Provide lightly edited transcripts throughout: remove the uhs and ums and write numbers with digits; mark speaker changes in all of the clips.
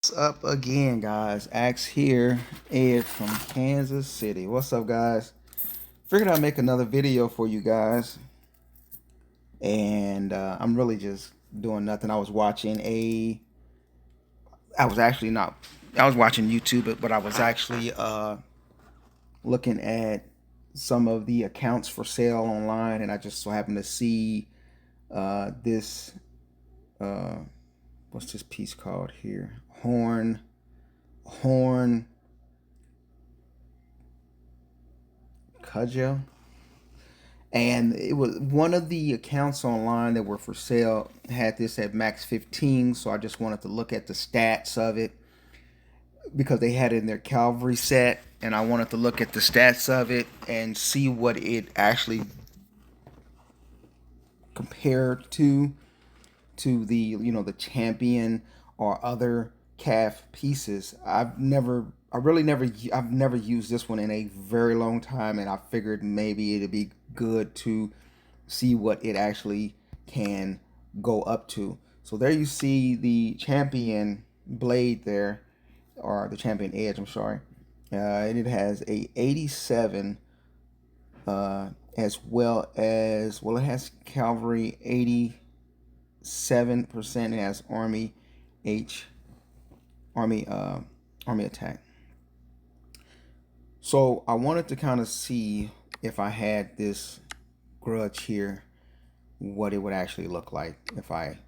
Speaker 1: What's up again, guys? Axe here, Ed from Kansas City. What's up, guys? Figured I'd make another video for you guys, and I'm really just doing nothing. I was actually not. I was watching YouTube, but I was actually looking at some of the accounts for sale online, and I just so happened to see this. Uh, what's this piece called here? Horn cudgel, and it was one of the accounts online that were for sale had this at max 15. So I just wanted to look at the stats of it because they had it in their Calvary set, and I wanted to look at the stats of it and see what it actually compared to the the champion or other calf pieces. I've never used this one in a very long time, and I figured maybe it'd be good to see what it actually can go up to. So there you see the champion blade there, or the champion edge. I'm sorry, and it has a 87, as well, it has Calvary 87%. It has H Army Army attack. So I wanted to kind of see if I had this grudge here, what it would actually look like if I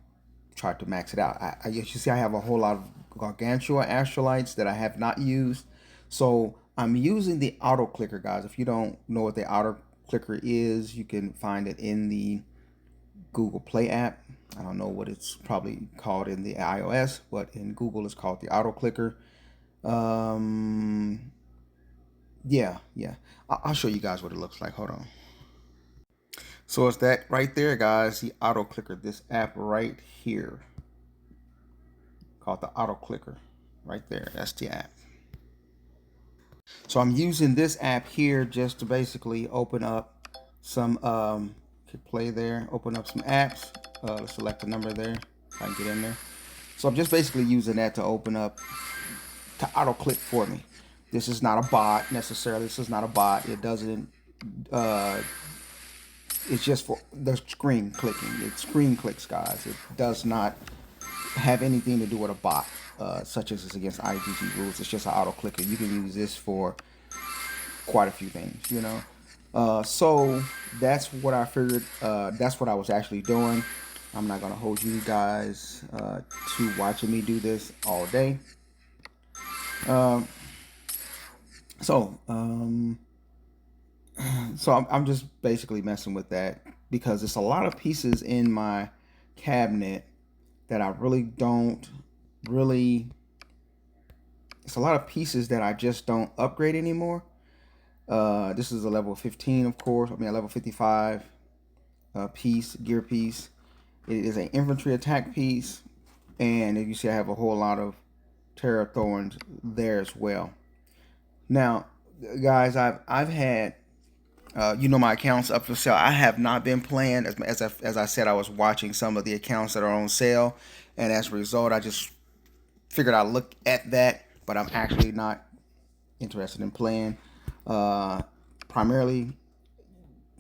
Speaker 1: tried to max it out. You see I have a whole lot of Gargantua Astrolites that I have not used. So I'm using the auto clicker, guys. If you don't know what the auto clicker is, you can find it in the Google Play app. I don't know what it's probably called in the iOS, but in Google it's called the auto clicker. Um, yeah. I'll show you guys what it looks like. Hold on. So it's that right there, guys, the auto clicker. This app right here, called the auto clicker, right there. That's the app. So I'm using this app here just to basically open up some hit play there, open up some apps. Let's select the number there. I can get in there. So I'm just basically using that to open up, to auto click for me. This is not a bot necessarily. This is not a bot. It doesn't. It's just for the screen clicking. It screen clicks, guys. It does not have anything to do with a bot, such as it's against IGG rules. It's just an auto clicker. You can use this for quite a few things. So that's what I figured. That's what I was actually doing. I'm not gonna hold you guys to watching me do this all day. Um, so um, I'm just basically messing with that because there's a lot of pieces in my cabinet that I really don't really. It's a lot of pieces that I just don't upgrade anymore. This is a level 15, of course. I mean, a level 55 gear piece. It is an infantry attack piece, and as you see, I have a whole lot of Terra Thorns there as well. Now, guys, I've had my accounts up for sale. I have not been playing as I said. I was watching some of the accounts that are on sale, and as a result, I just figured I'd look at that. But I'm actually not interested in playing, primarily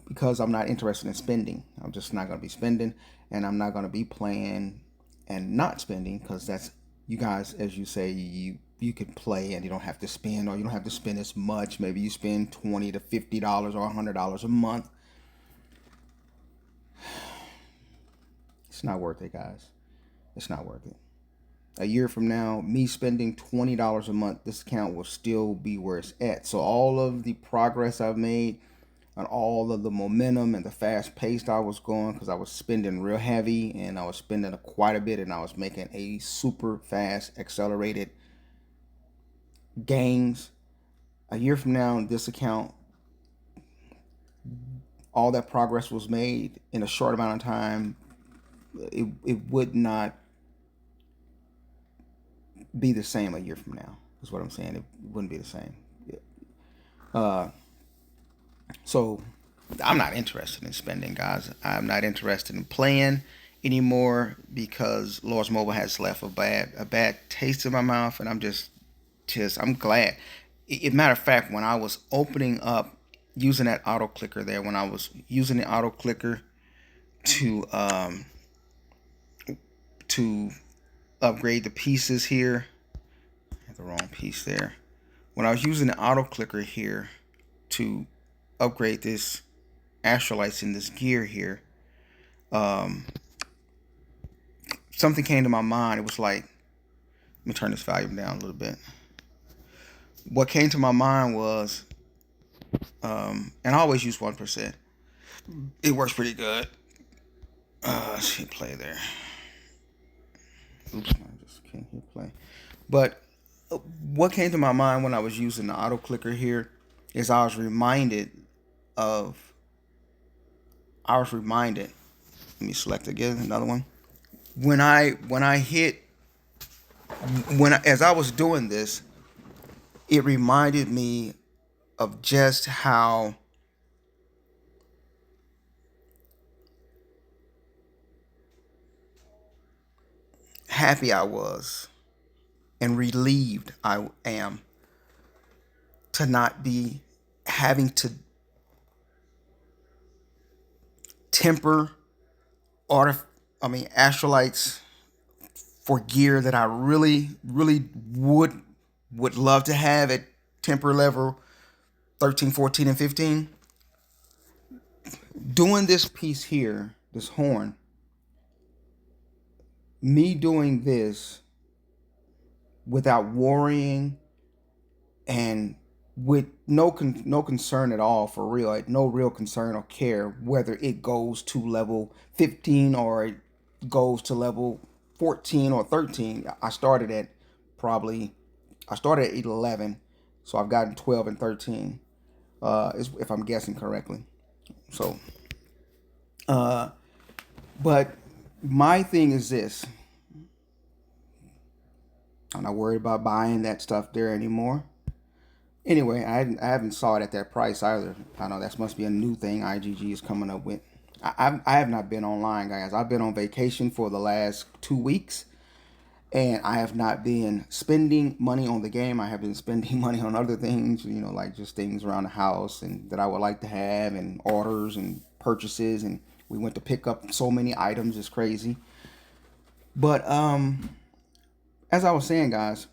Speaker 1: because I'm not interested in spending. I'm just not going to be spending, and I'm not going to be playing and not spending because that's, you guys, as you say, you can play and you don't have to spend, or you don't have to spend as much. Maybe you spend $20 to $50 or $100 a month. It's not worth it, guys. It's not worth it. A year from now, me spending $20 a month, this account will still be where it's at. So all of the progress I've made, and all of the momentum and the fast pace I was going, because I was spending real heavy and I was spending quite a bit, and I was making a super fast accelerated gains. A year from now, this account, all that progress was made in a short amount of time. It would not be the same a year from now, is what I'm saying. It wouldn't be the same. Uh, so I'm not interested in spending, guys. I'm not interested in playing, anymore because Lord's Mobile has left a bad taste in my mouth, and I'm glad. Matter of fact, when I was opening up using that auto clicker there, when I was using the auto clicker to to upgrade the pieces here, I had the wrong piece there. When I was using the auto clicker here to upgrade this astrolites in this gear here, um, something came to my mind. It was like, let me turn this volume down a little bit. What came to my mind was, and I always use 1%. It works pretty good. Let's hit play there. Oops, I just can't hit play. But what came to my mind when I was using the auto clicker here is I was reminded of. Let me select again another one. As I was doing this, it reminded me of just how happy I was and relieved I am to not be having to temper astrolites for gear that I really, really would love to have at temper level 13, 14, and 15. Doing this piece here, this horn, me doing this without worrying and with no concern at all, for real, like no real concern or care whether it goes to level 15 or it goes to level 14 or 13. I started at 11, so I've gotten 12 and 13, if I'm guessing correctly. So, but my thing is this: I'm not worried about buying that stuff there anymore. Anyway, I haven't saw it at that price either. I know that must be a new thing IGG is coming up with. I have not been online, guys. I've been on vacation for the last 2 weeks, and I have not been spending money on the game. I have been spending money on other things, like just things around the house and that I would like to have, and orders and purchases. And we went to pick up so many items, it's crazy. But as I was saying, guys,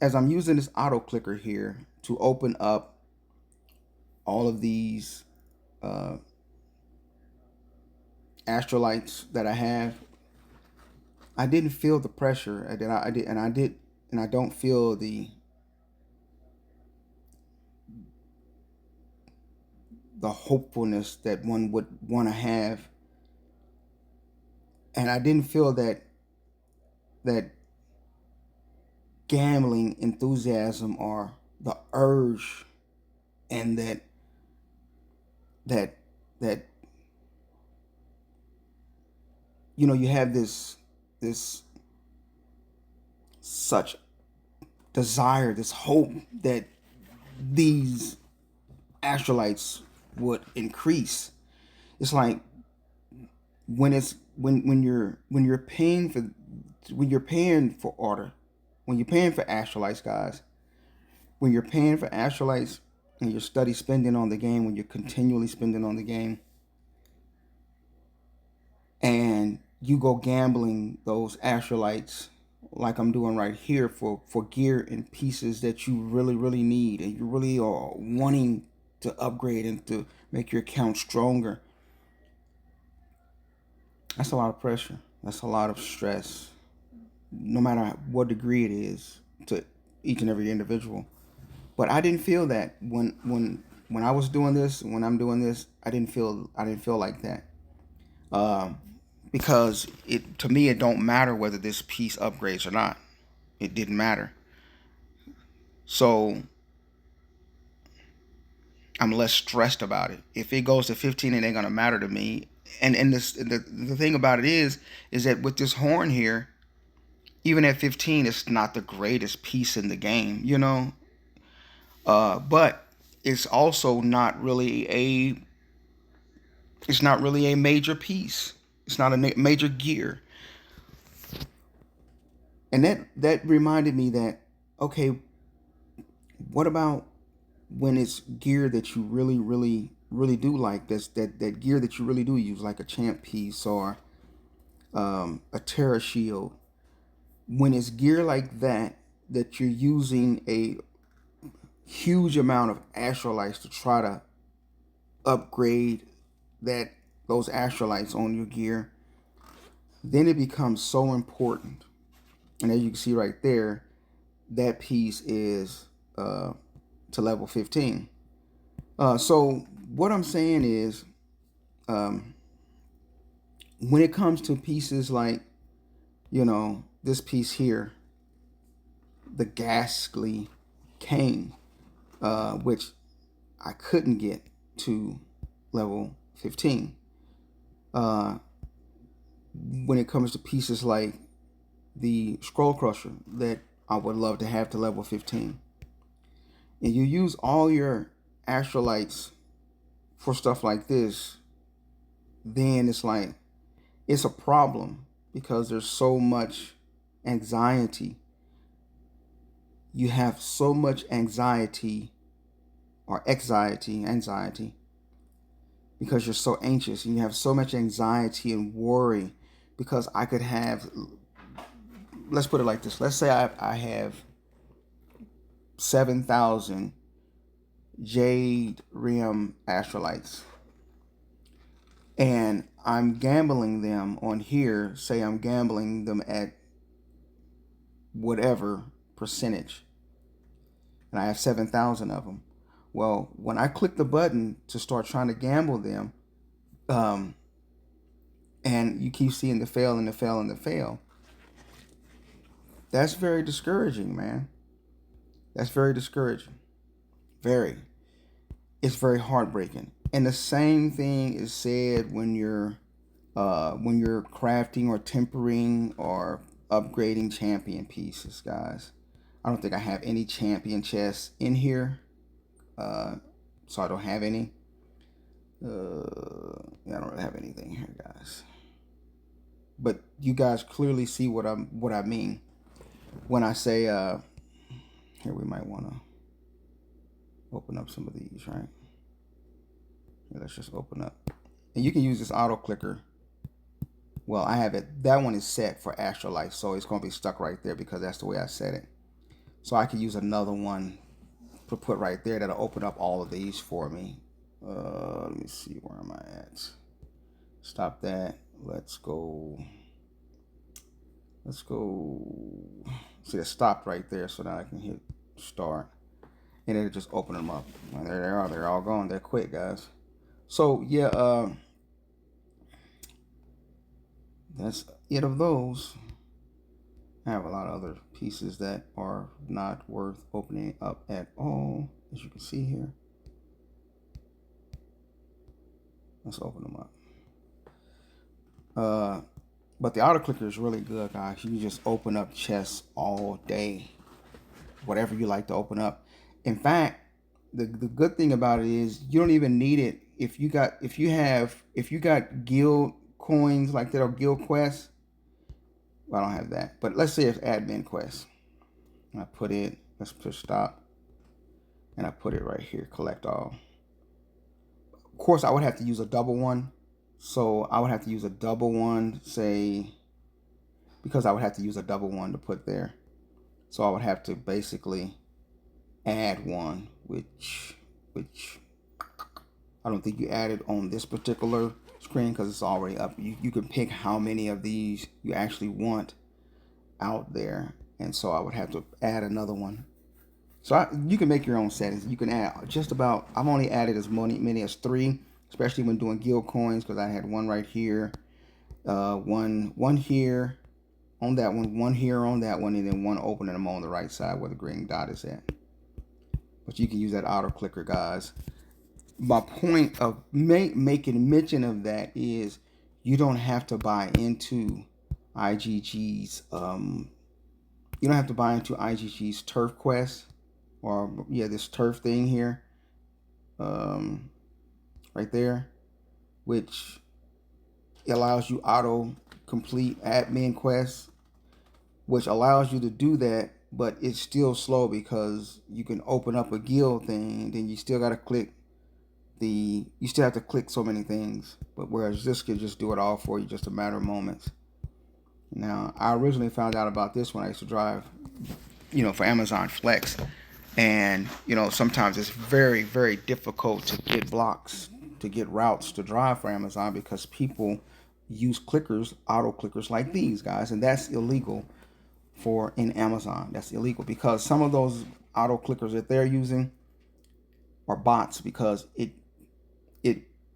Speaker 1: as I'm using this auto clicker here to open up all of these astrolites that I have, I didn't feel the pressure, and I don't feel the hopefulness that one would want to have, and I didn't feel that gambling enthusiasm or the urge, and that that you have this such desire, this hope that these astrolites would increase. It's like when you're paying for order, when you're paying for astrolites, guys, when you're paying for astrolites and you're steady spending on the game, when you're continually spending on the game, and you go gambling those astrolites like I'm doing right here for gear and pieces that you really, really need, and you really are wanting to upgrade and to make your account stronger. That's a lot of pressure. That's a lot of stress, no matter what degree it is to each and every individual. But I didn't feel that when I was doing this. When I'm doing this, I didn't feel like that. Um, because to me it don't matter whether this piece upgrades or not. It didn't matter. So I'm less stressed about it. If it goes to 15, it ain't gonna matter to me. And the thing about it is that with this horn here, even at 15, it's not the greatest piece in the game. But it's also not really a major piece. It's not a major gear. And that reminded me that, okay, what about when it's gear that you really, really, really do like? That gear that you really do use, like a champ piece or a Terra shield. When it's gear like that, that you're using a huge amount of astrolites to try to upgrade those astrolites on your gear, then it becomes so important. And as you can see right there, that piece is to level 15. So what I'm saying is, um, when it comes to pieces like, this piece here, the Ghastly Cane, which I couldn't get to level 15. When it comes to pieces like the Scroll Crusher that I would love to have to level 15. And you use all your astrolites for stuff like this, then it's a problem because there's so much anxiety. You have so much anxiety because you're so anxious, and you have so much anxiety and worry because I could have, let's put it like this. Let's say I have 7,000 Jade Rim Astrolites, and I'm gambling them on here. Say I'm gambling them at whatever percentage, and I have 7,000 of them. Well, when I click the button to start trying to gamble them, and you keep seeing the fail and the fail and the fail, that's very discouraging, man. That's very discouraging. Very. It's very heartbreaking. And the same thing is said when you're crafting or tempering or upgrading champion pieces, guys. I don't think I have any champion chests in here, so I don't have any. Yeah, I don't really have anything here, guys. But you guys clearly see what I mean when I say, here we might want to open up some of these, right? Yeah, let's just open up. And you can use this auto clicker. Well, I have it. That one is set for Astrolife, so it's going to be stuck right there because that's the way I set it. So I could use another one to put right there that'll open up all of these for me. Let me see, where am I at? Stop that. Let's go. See, it stopped right there, so now I can hit start, and it'll just open them up. And there they are. They're all gone. They're quick, guys. So yeah, that's it of those. I have a lot of other pieces that are not worth opening up at all, as you can see here. Let's open them up. But the auto clicker is really good, guys. You can just open up chests all day, whatever you like to open up. In fact, the good thing about it is you don't even need it if you got guild coins like that or guild quests. Well, I don't have that, but let's say it's admin quests. I put it. Let's push stop, and I put it right here. Collect all. Of course, I would have to use a double one. So I would have to use a double one, say, because I would have to use a double one to put there. So I would have to basically add one, which I don't think you added on this particular screen because it's already up. You can pick how many of these you actually want out there. And so I would have to add another one. So you can make your own settings. You can add just about, I've only added as many as 3, especially when doing guild coins, because I had one right here, one here on that one here on that one, and then one opening them on the right side where the green dot is at. But you can use that auto clicker, guys. My point of making mention of that is you don't have to buy into IGG's you don't have to buy into IGG's turf quest, or this turf thing here, right there, which It allows you auto complete admin quests, which allows you to do that, but it's still slow because you can open up a guild thing, then you still got to click you still have to click so many things. But whereas this could just do it all for you, just a matter of moments. Now, I originally found out about this when I used to drive, for Amazon Flex. And, sometimes it's very, very difficult to get blocks, to get routes to drive for Amazon because people use clickers, auto clickers like these guys. And that's illegal in Amazon. That's illegal because some of those auto clickers that they're using are bots because it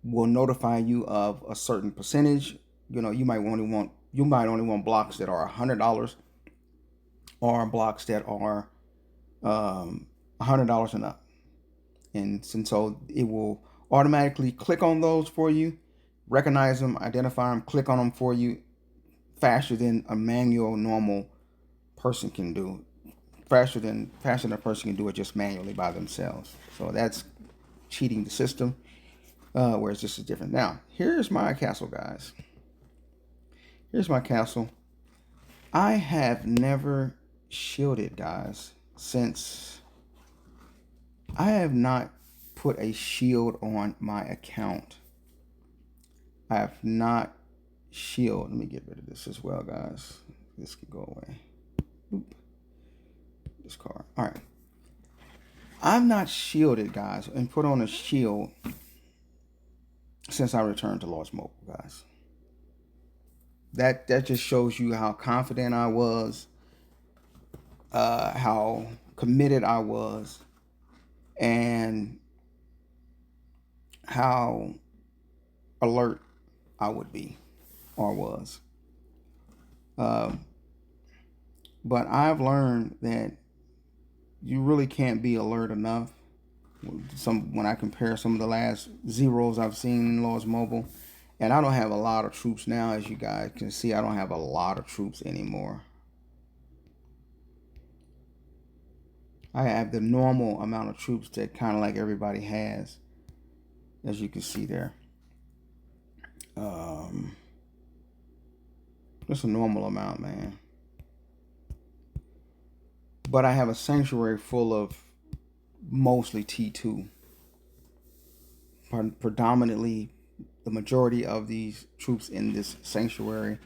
Speaker 1: will notify you of a certain percentage. You might only want blocks that are $100 or blocks that are $100 and up, and so it will automatically click on those for you, recognize them, identify them, click on them for you faster than a manual normal person can do. Faster than a person can do it just manually by themselves. So that's cheating the system. Whereas this is different. Now, here's my castle, guys. Here's my castle. I have never shielded, guys, since I have not put a shield on my account. I have not shield. Let me get rid of this as well, guys. This can go away. Oop. This card. All right. I'm not shielded, guys, and put on a shield since I returned to Lost Mobile, guys. That just shows you how confident I was, how committed I was, and how alert I would be or was. But I've learned that you really can't be alert enough. When I compare some of the last zeros I've seen in Lost Mobile, and I don't have a lot of troops now, as you guys can see. I don't have a lot of troops anymore. I have the normal amount of troops that kind of like everybody has, as you can see there. Just a normal amount, man. But I have a sanctuary full of mostly T2. Predominantly, the majority of these troops in this sanctuary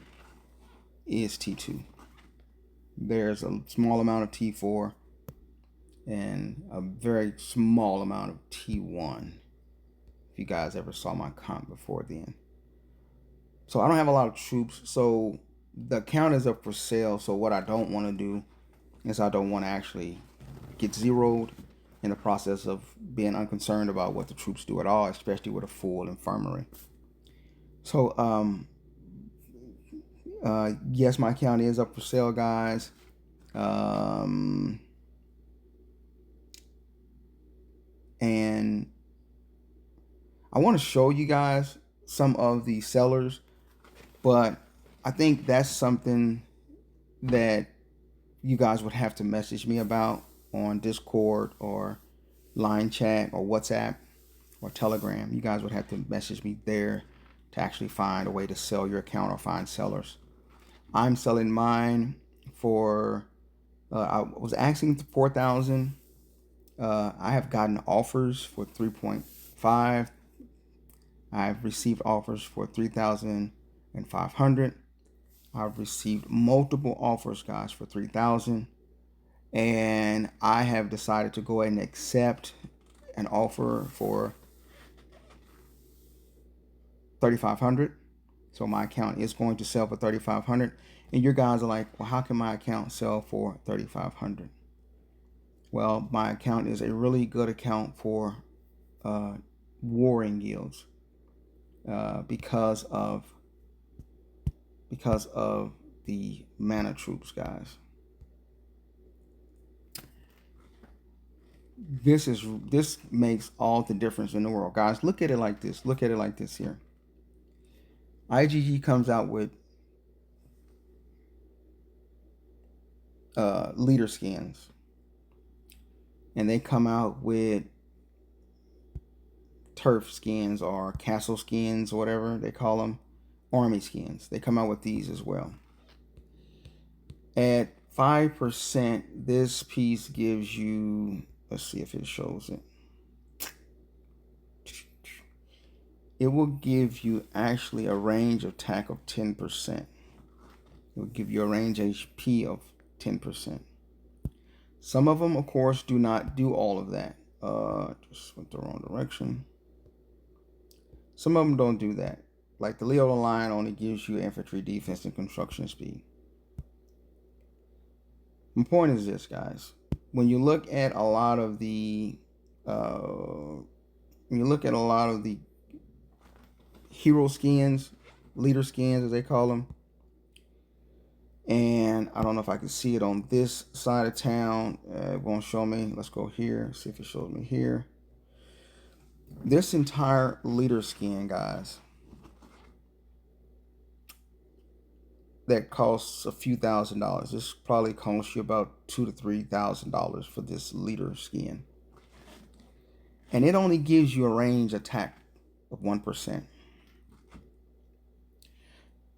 Speaker 1: is T2. There's a small amount of T4 and a very small amount of T1. If you guys ever saw my comp before then. So I don't have a lot of troops. So the account is up for sale. So what I don't want to do is I don't want to actually get zeroed in the process of being unconcerned about what the troops do at all, especially with a full infirmary. So yes, my account is up for sale, guys. And I want to show you guys some of the sellers, but I think that's something that you guys would have to message me about on Discord or line chat or WhatsApp or Telegram. You guys would have to message me there to actually find a way to sell your account or find sellers. I'm selling mine for I was asking for 4,000. I have gotten offers for 3.5. I've received offers for 3,500. I've received multiple offers, guys, for 3,000. And I have decided to go ahead and accept an offer for 3,500. So my account is going to sell for 3,500. And you guys are like, well, how can my account sell for 3,500? Well, my account is a really good account for warring guilds because of the mana troops, guys. This makes all the difference in the world, guys. Look at it like this. Look at it like this here. IGG comes out with leader skins, and they come out with turf skins or castle skins, whatever they call them, army skins. They come out with these as well. At 5%, this piece gives you, let's see if it shows it. It will give you actually a range attack of 10%. It will give you a range HP of 10%. Some of them, of course, do not do all of that. Just went the wrong direction. Some of them don't do that. Like the Leo the Lion only gives you infantry defense and construction speed. My point is this, guys. When you look at a lot of the hero skins, leader skins as they call them, and I don't know if I can see it on this side of town. It won't show me. Let's go here, see if it shows me here. This entire leader skin, guys, that costs a few $1,000s. This probably costs you about $2,000 to $3,000 for this leader skin, and it only gives you a range attack of 1%.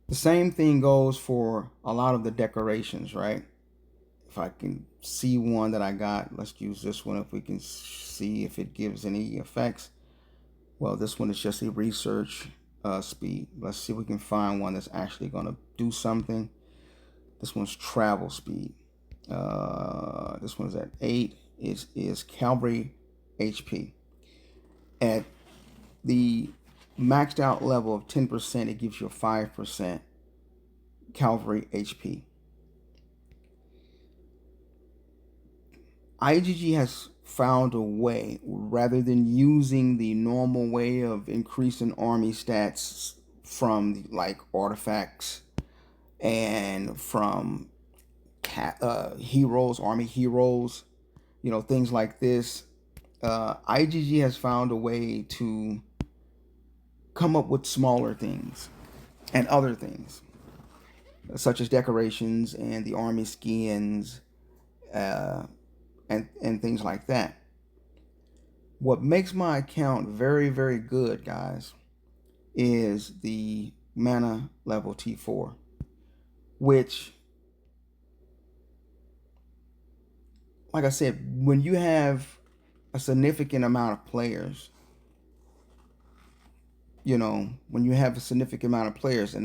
Speaker 1: The same thing goes for a lot of the decorations, right? If I can see one that I got, let's use this one if we can see if it gives any effects. Well, this one is just a research speed. Let's see if we can find one that's actually going to do something. This one's travel speed. This one's at 8. It is cavalry HP. At the maxed out level of 10%, it gives you a 5% cavalry HP. IGG has found a way, rather than using the normal way of increasing army stats from like artifacts and from heroes, army heroes, things like this. IGG has found a way to come up with smaller things and other things, such as decorations and the army skins, and things like that. What makes my account very, very good, guys, is the mana level T4, which, like I said, when you have a significant amount of players, and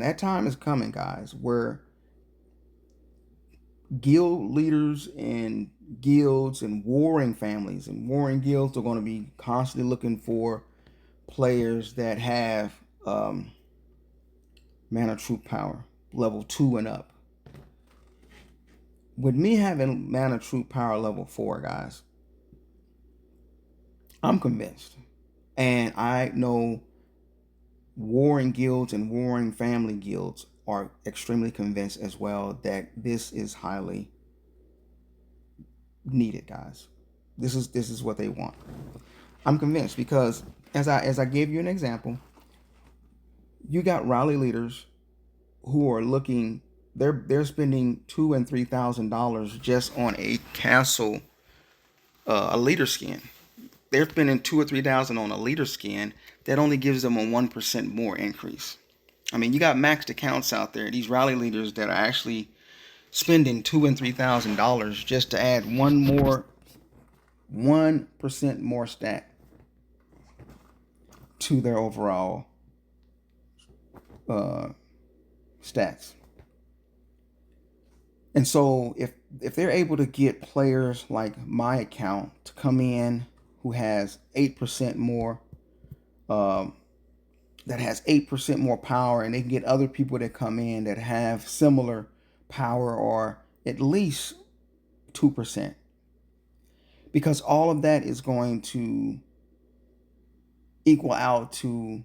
Speaker 1: that time is coming, guys, where guild leaders and guilds and warring families and warring guilds are going to be constantly looking for players that have mana troop power level 2 and up. With me having mana troop power level 4, guys, I'm convinced, and I know warring guilds and warring family guilds are extremely convinced as well that this is highly needed, guys. This is what they want. I'm convinced because as I gave you an example, you got rally leaders who are looking. They're spending $2,000 and $3,000 just on a castle, a leader skin. They're spending $2,000 or $3,000 on a leader skin that only gives them a 1% more increase. I mean, you got maxed accounts out there. These rally leaders that are actually spending $2,000 and $3,000 just to add 1% more stat to their overall stats. And so if they're able to get players like my account to come in who has 8% more, that has 8% more power, and they can get other people that come in that have similar power or at least 2%, because all of that is going to equal out to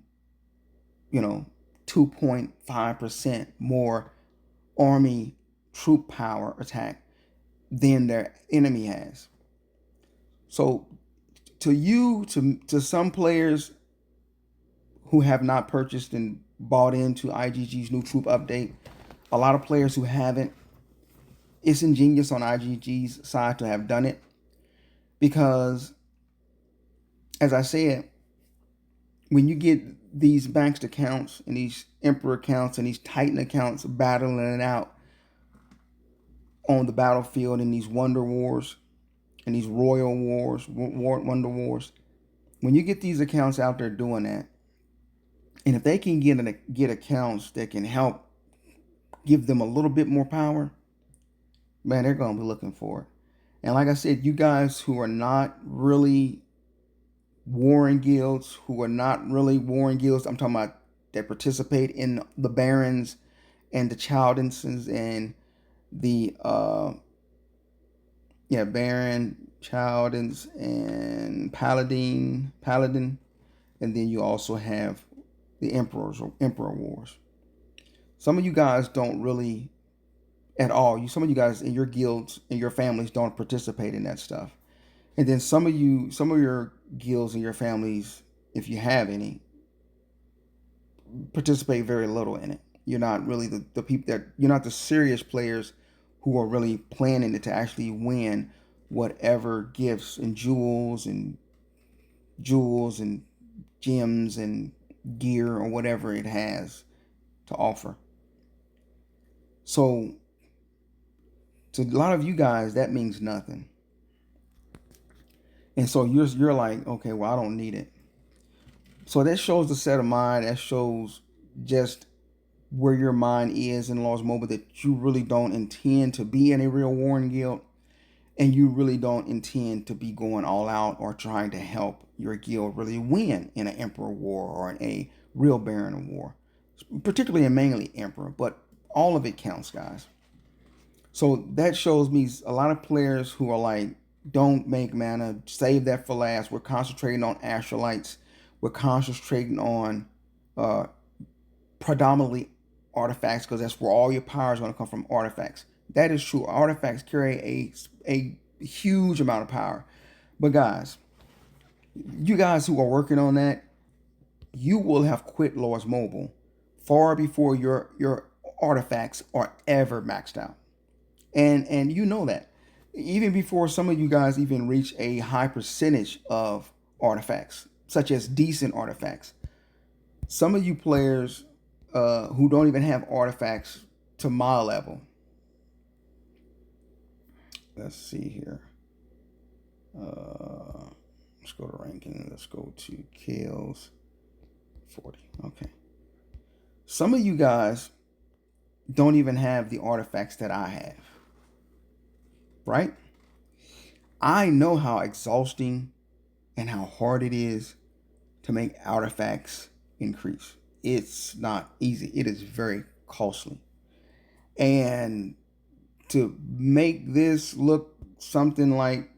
Speaker 1: 2.5% more army troop power attack than their enemy has. So to some players who have not purchased and bought into IGG's new troop update, a lot of players who haven't, it's ingenious on IGG's side to have done it, because as I said, when you get these maxed accounts and these emperor accounts and these titan accounts battling it out on the battlefield in these wonder wars and these royal wars, wonder wars, when you get these accounts out there doing that, and if they can get accounts that can help give them a little bit more power, man, they're going to be looking for it. And like I said, you guys who are not really warring guilds, who are not really warring guilds, I'm talking about that participate in the barons and the chaldensons and the baron, chaldens, and paladin, and then you also have the emperors or emperor wars. Some of you guys don't really at all. Some of you guys in your guilds and your families don't participate in that stuff. And then some of your guilds and your families, if you have any, participate very little in it. You're not really the people that you're not the serious players who are really planning it to actually win whatever gifts and jewels and gems and gear or whatever it has to offer. So to a lot of you guys, that means nothing. And so you're like, okay, well, I don't need it. So that shows the set of mind. That shows just where your mind is in Lost Mobile, that you really don't intend to be in a real warring guild, and you really don't intend to be going all out or trying to help your guild really win in an Emperor War or in a real Baron War, particularly and mainly Emperor, but all of it counts, guys. So that shows me a lot of players who are like, don't make mana, save that for last. We're concentrating on Astrolites. We're concentrating on predominantly artifacts because that's where all your power is going to come from, artifacts. That is true. Artifacts carry a huge amount of power. But guys, you guys who are working on that, you will have quit Lords Mobile far before your artifacts are ever maxed out. And you know that. Even before some of you guys even reach a high percentage of artifacts, such as decent artifacts. Some of you players who don't even have artifacts to my level. Let's see here. Let's go to ranking. Let's go to kills. 40. Okay. Some of you guys don't even have the artifacts that I have. Right? I know how exhausting and how hard it is to make artifacts increase. It's not easy. It is very costly. And to make this look something like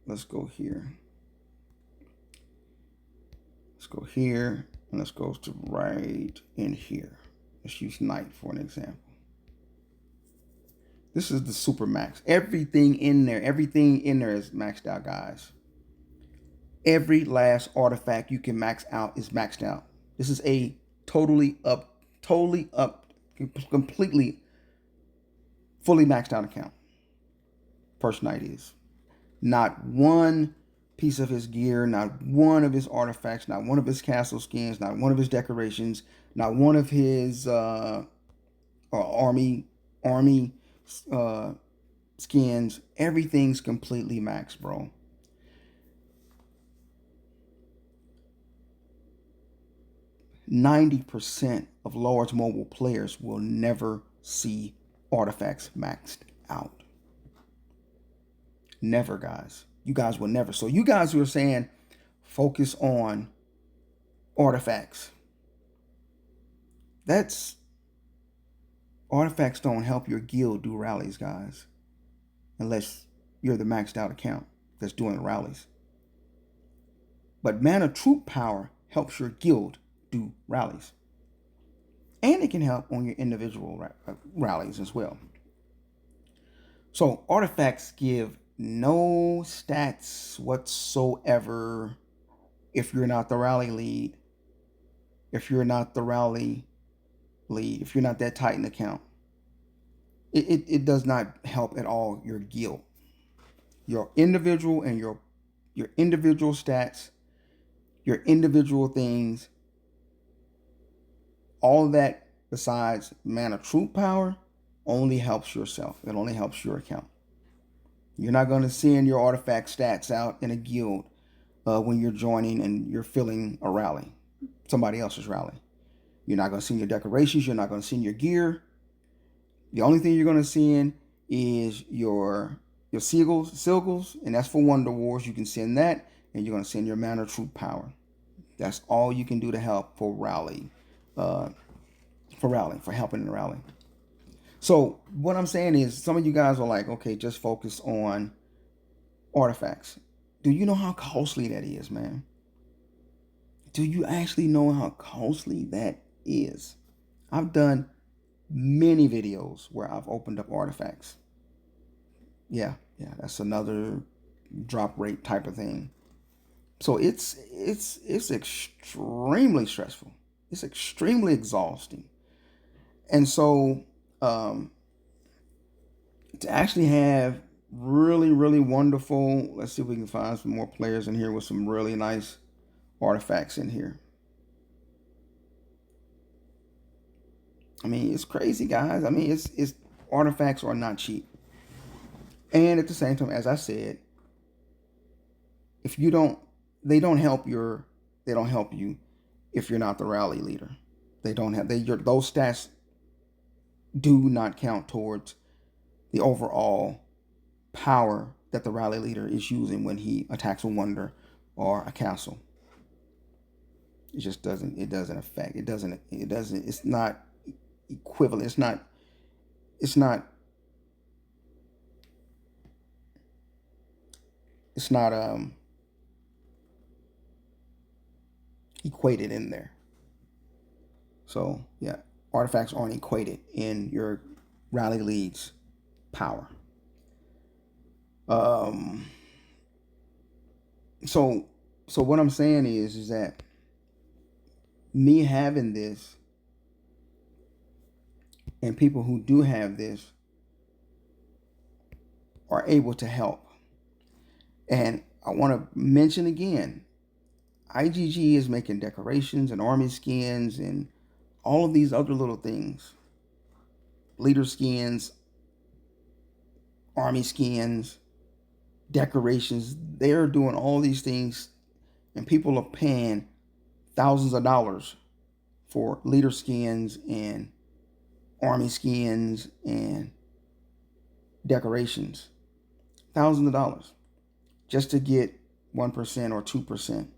Speaker 1: let's go here. Let's go here and let's go to right in here. Let's use Knight for an example. This is the super max. Everything in there is maxed out, guys. Every last artifact you can max out is maxed out. This is a completely fully maxed out account. First Knight is. Not one piece of his gear, not one of his artifacts, not one of his castle skins, not one of his decorations, not one of his army skins. Everything's completely maxed, bro. %90 of large mobile players will never see artifacts maxed out. Never, guys. You guys will never. So you guys who are saying focus on artifacts. Artifacts don't help your guild do rallies, guys. Unless you're the maxed out account that's doing rallies. But mana troop power helps your guild do rallies. And it can help on your individual rallies as well. So artifacts give no stats whatsoever if you're not the rally lead, if you're not the rally lead, if you're not that Titan account. It does not help at all your guild. Your individual and your your individual stats, your individual things, all that besides mana troop power only helps yourself. It only helps your account. You're not going to send your artifact stats out in a guild when you're joining and you're filling a rally, somebody else's rally. You're not going to send your decorations. You're not going to send your gear. The only thing you're going to send is your sigils, and that's for Wonder Wars. You can send that, and you're going to send your mana troop power. That's all you can do to help for rally, for helping in the rally. So what I'm saying is, some of you guys are like, okay, just focus on artifacts. Do you know how costly that is, man? Do you actually know how costly that is? I've done many videos where I've opened up artifacts. Yeah, that's another drop rate type of thing. So it's extremely stressful. It's extremely exhausting. And so to actually have really, really wonderful, let's see if we can find some more players in here with some really nice artifacts in here. I mean, it's crazy, guys. I mean, it's artifacts are not cheap. And at the same time, as I said, if you don't, they don't help you if you're not the rally leader. They don't have those stats do not count towards the overall power that the rally leader is using when he attacks a wonder or a castle. It just doesn't. It doesn't affect. It doesn't. It's not equivalent. It's not. It's not. It's not equated in there. So yeah, artifacts aren't equated in your rally league's power. So what I'm saying is that me having this and people who do have this are able to help. And I want to mention again, IGG is making decorations and army skins and all of these other little things. Leader skins, army skins, decorations. They're doing all these things, and people are paying thousands of dollars for leader skins and army skins and decorations. Thousands of dollars just to get 1% or 2%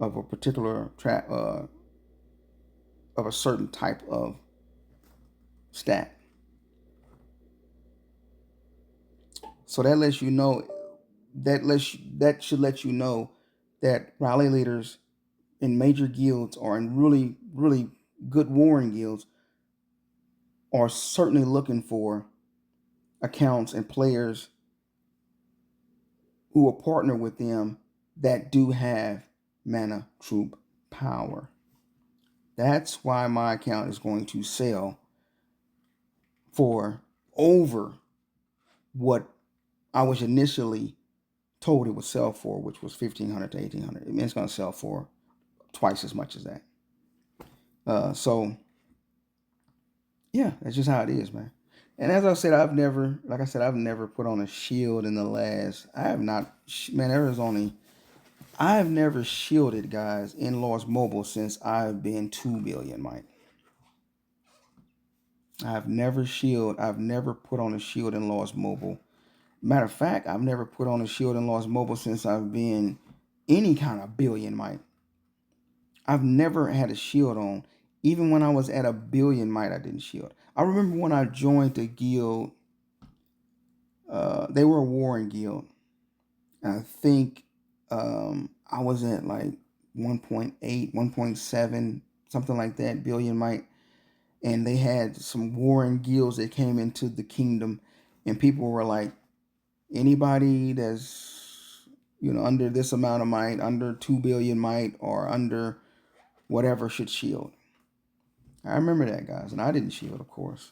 Speaker 1: of a particular of a certain type of stat. So that lets you know that should let you know that rally leaders in major guilds or in really, really good warring guilds are certainly looking for accounts and players who will partner with them that do have mana troop power. That's why my account is going to sell for over what I was initially told it would sell for, which was $1,500 to $1,800. I mean, it's going to sell for twice as much as that. So yeah, that's just how it is, man. And as I said, I've never put on a shield in the last. I have not, man. I have never shielded, guys, in Lost Mobile since I've been 2 billion, Mike. I've never put on a shield in Lost Mobile. Matter of fact, I've never put on a shield in Lost Mobile since I've been any kind of billion, Mike. I've never had a shield on. Even when I was at a billion might, I didn't shield. I remember when I joined the guild, they were a warring guild. I think I was at like 1.8, 1.7, something like that, billion might. And they had some warring guilds that came into the kingdom. And people were like, anybody that's, under this amount of might, under 2 billion might, or under whatever should shield. I remember that, guys, and I didn't shield, of course,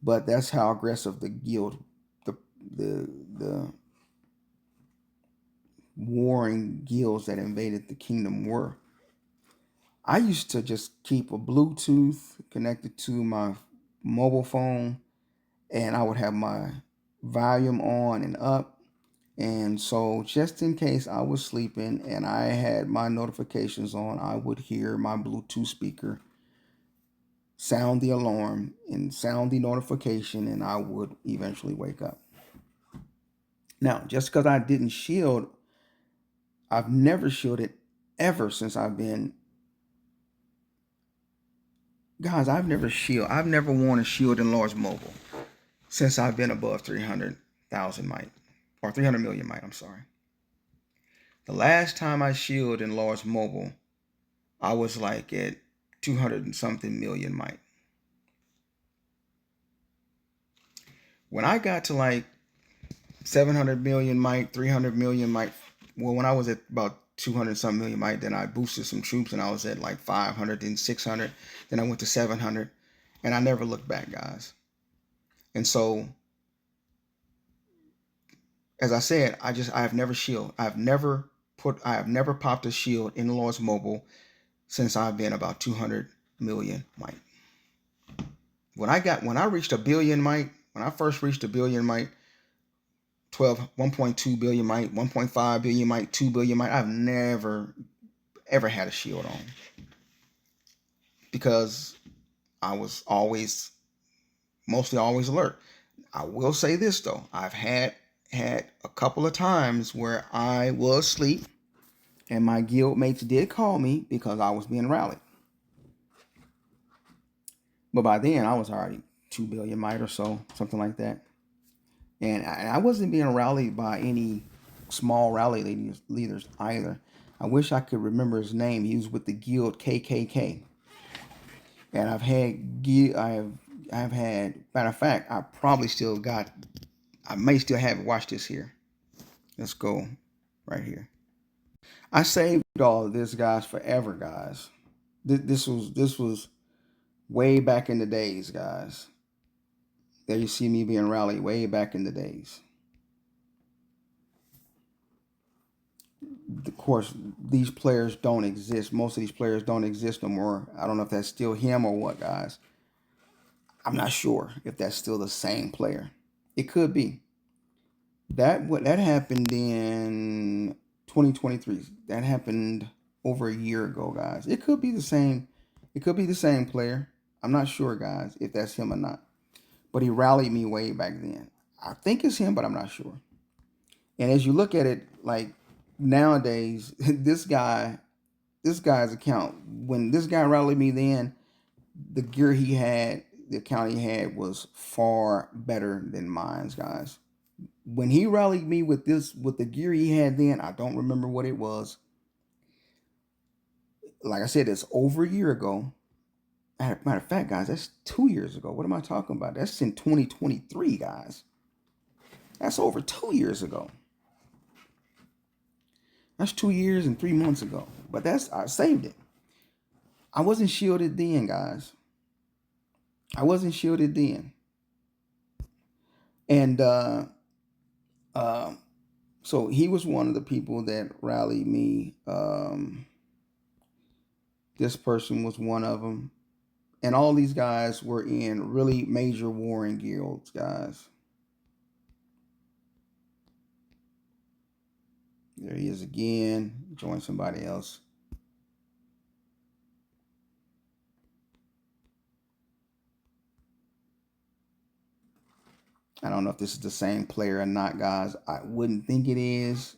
Speaker 1: but that's how aggressive the guild, the warring guilds that invaded the kingdom were. I used to just keep a Bluetooth connected to my mobile phone, and I would have my volume on and up. And so, just in case I was sleeping and I had my notifications on, I would hear my Bluetooth speaker sound the alarm and sound the notification, and I would eventually wake up. Now, just because I didn't shield, I've never shielded ever since I've been. Guys, I've never worn a shield in large mobile since I've been above 300,000 might, or 300 million might, I'm sorry. The last time I shielded in large mobile, I was like at 200 and something million might. When I got to like 700 million might, 300 million might, well, when I was at about 200 something million might, then I boosted some troops and I was at like 500, then 600, then I went to 700, and I never looked back, guys. And so, as I said, I have never shield. I have never popped a shield in Lord's Mobile since I've been about 200 million might. When I reached a billion might, when I first reached a billion might, 1.2 billion might, 1.5 billion might, 2 billion might, I've never ever had a shield on because I was mostly always alert. I will say this though, I've had a couple of times where I was asleep and my guild mates did call me because I was being rallied. But by then I was already 2 billion might or so, something like that. And I wasn't being rallied by any small rally leaders either. I wish I could remember his name. He was with the guild KKK. And I've had, matter of fact, I may still have it. Watch this here. Let's go right here. I saved all of this, guys, forever, guys. This was way back in the days, guys. There you see me being rallied way back in the days. Of course, these players don't exist. Most of these players don't exist no more. I don't know if that's still him or what, guys. I'm not sure if that's still the same player. It could be. That happened in 2023. That happened over a year ago, guys. It could be the same. It could be the same player. I'm not sure, guys, if that's him or not. But he rallied me way back then. I think it's him, but I'm not sure. And as you look at it, like nowadays, this guy's account, when this guy rallied me then, the gear he had, the account he had was far better than mine's, guys. When he rallied me with the gear he had then, I don't remember what it was. Like I said, it's over a year ago. Matter of fact, guys, that's 2 years ago. What am I talking about? That's in 2023, guys. That's over 2 years ago. That's 2 years and 3 months ago. But I saved it. I wasn't shielded then, guys. I wasn't shielded then. And uh, so he was one of the people that rallied me. This person was one of them. And all these guys were in really major warring guilds, guys. There he is again. Join somebody else. I don't know if this is the same player or not, guys. I wouldn't think it is,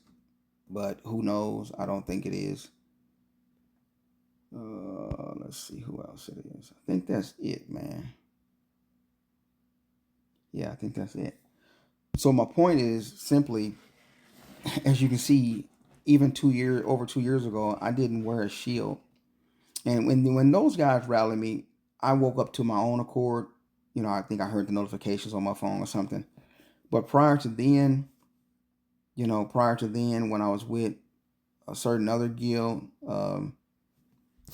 Speaker 1: but who knows? I don't think it is. Let's see who else it is. I think that's it, man. Yeah, I think that's it. So my point is simply, as you can see, even over 2 years ago, I didn't wear a shield. And when those guys rallied me, I woke up to my own accord. I think I heard the notifications on my phone or something. But prior to then, when I was with a certain other guild,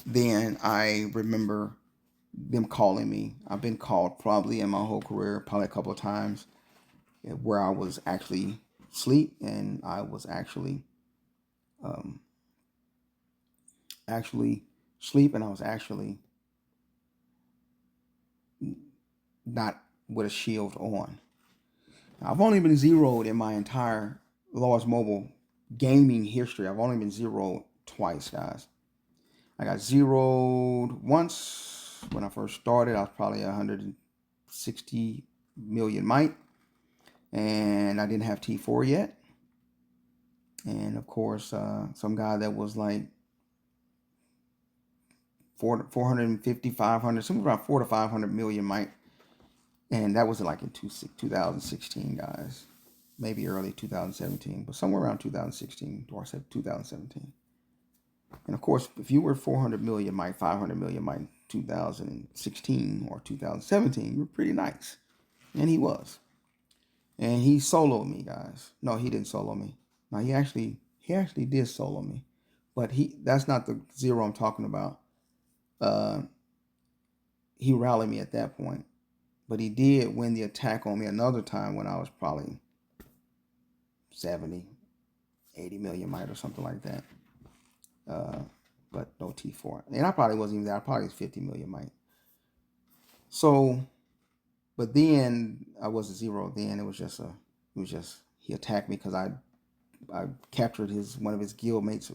Speaker 1: then I remember them calling me. I've been called probably in my whole career, probably a couple of times, where I was actually asleep and I was actually um, actually sleep, and I was actually not with a shield on. I've only been zeroed in my entire large mobile gaming history. I've only been zeroed twice, guys. I got zeroed once when I first started. I was probably 160 million might, and I didn't have T4 yet. And of course, some guy that was like 450, 500, somewhere around 4 to 500 million might. And that was like in 2016, guys. Maybe early 2017, but somewhere around 2016, or I said 2017. And of course, if you were 400 million might, 500 million might in 2016 or 2017, you were pretty nice. And he was. And he soloed me, guys. No, he didn't solo me. No, he actually did solo me. But that's not the zero I'm talking about. Uh, he rallied me at that point. But he did win the attack on me another time when I was probably 70, 80 million might or something like that. But no T4. And I probably wasn't even there. I probably was 50 million might. So, but then I wasn't zero. Then he attacked me because I captured one of his guild mates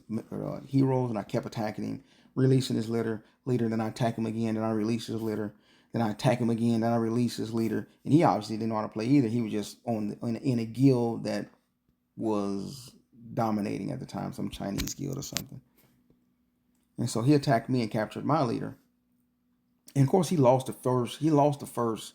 Speaker 1: heroes, and I kept attacking him, releasing his leader. Then I attack him again, then I release his leader. Then I attack him again, then I release his leader. And he obviously didn't know how to play either. He was just in a guild that was dominating at the time, some Chinese guild or something. And so he attacked me and captured my leader. And of course, he lost the first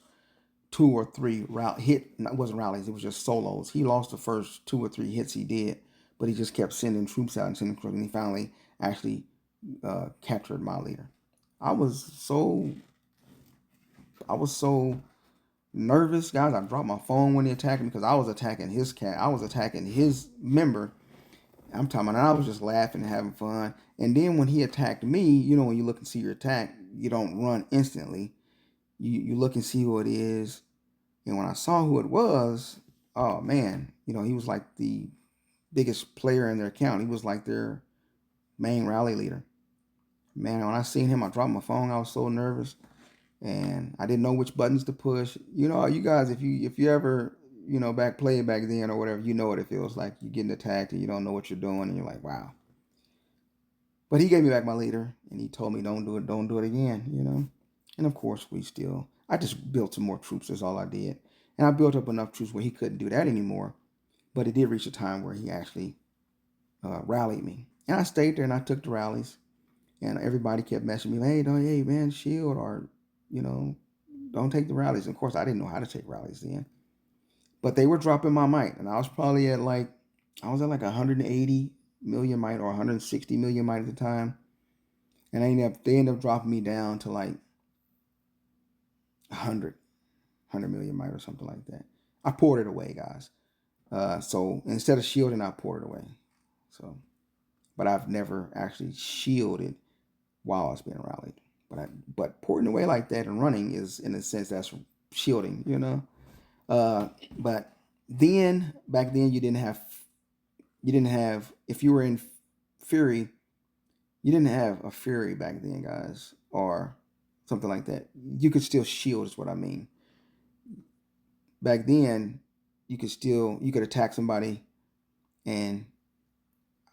Speaker 1: 2 or 3 hit. It wasn't rallies. It was just solos. He lost the first 2 or 3 hits he did, but he just kept sending troops out and sending troops, and he finally actually captured my leader. I was so nervous, guys. I dropped my phone when he attacked me because I was attacking his cat. I was attacking his member. I'm talking about, and I was just laughing and having fun. And then when he attacked me, when you look and see your attack, you don't run instantly. You look and see who it is. And when I saw who it was, oh man, he was like the biggest player in their account. He was like their main rally leader. Man, when I seen him, I dropped my phone. I was so nervous, and I didn't know which buttons to push. You guys, if you ever play back then or whatever, you know what it feels like. You're getting attacked and you don't know what you're doing, and you're like, wow. But he gave me back my leader, and he told me don't do it again. And of course, I just built some more troops. That's all I did. And I built up enough troops where he couldn't do that anymore. But it did reach a time where he actually rallied me. And I stayed there and I took the rallies. And everybody kept messaging me, hey man, shield, or, don't take the rallies. And of course, I didn't know how to take rallies then. But they were dropping my might. And I was probably at like 180 million might or 160 million might at the time. And they ended up dropping me down to like 100 million might or something like that. I poured it away, guys. So instead of shielding, I poured it away. So, but I've never actually shielded while I was being rallied. But pouring away like that and running is, in a sense, that's shielding, But then back then you didn't have if you were in Fury, you didn't have a Fury back then, guys, or something like that. You could still shield, is what I mean. Back then, you could attack somebody, and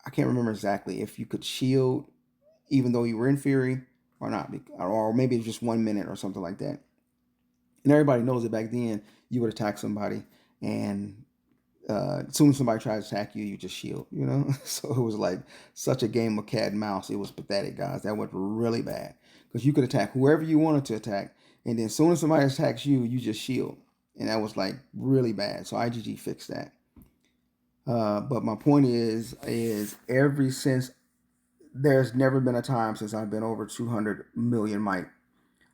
Speaker 1: I can't remember exactly if you could shield even though you were in Fury or not, or maybe it's just 1 minute or something like that. And everybody knows that back then you would attack somebody, and as soon as somebody tried to attack you, you just shield, So it was like such a game of cat and mouse. It was pathetic, guys. That went really bad because you could attack whoever you wanted to attack, and then as soon as somebody attacks you, you just shield, and that was like really bad. So IGG fixed that. But my point is ever since, there's never been a time since I've been over 200 million might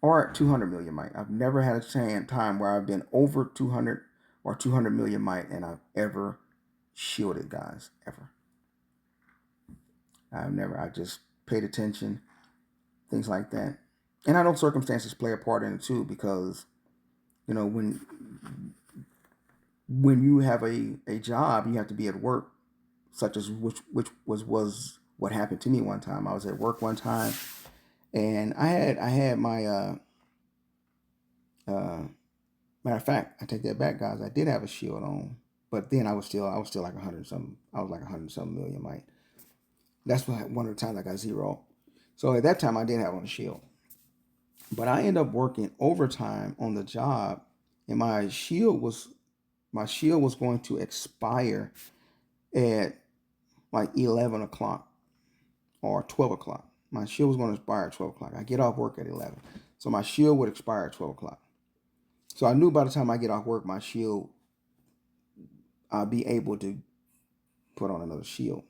Speaker 1: or 200 million might. I've never had a time where I've been over 200 or 200 million might and I've ever shielded, guys, ever. I just paid attention, things like that. And I know circumstances play a part in it too, because, when you have a job, you have to be at work. such as which was what happened to me one time. I was at work one time, and I had my uh, matter of fact, I take that back, guys. I did have a shield on, but then I was still like 100 something. I was like 100 something million, Mike. That's one of the times I got zero. So at that time I did have on a shield, but I ended up working overtime on the job, and my shield was going to expire at like 11 o'clock or 12 o'clock. My shield was going to expire at 12 o'clock. I get off work at 11, so my shield would expire at 12 o'clock. So I knew by the time I get off work, my shield, I'll be able to put on another shield.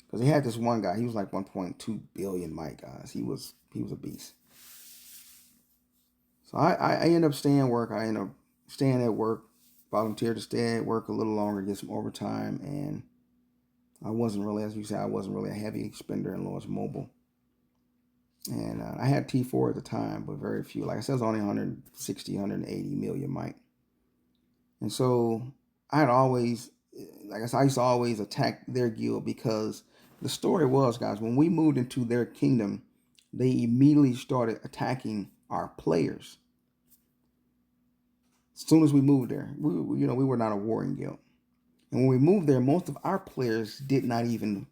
Speaker 1: Because they had this one guy, he was like 1.2 billion, Mike, guys. He was a beast. So I ended up staying at work. I ended up staying at work, volunteered to stay at work a little longer, get some overtime, and I wasn't really, as you said, I wasn't really a heavy spender in Lawrence Mobile. And I had T4 at the time, but very few. Like I said, it was only 160, 180 million, Mike. And so I had always, like I said, I used to always attack their guild because the story was, guys, when we moved into their kingdom, they immediately started attacking our players. As soon as we moved there, we were not a warring guild. And when we moved there, most of our players did not even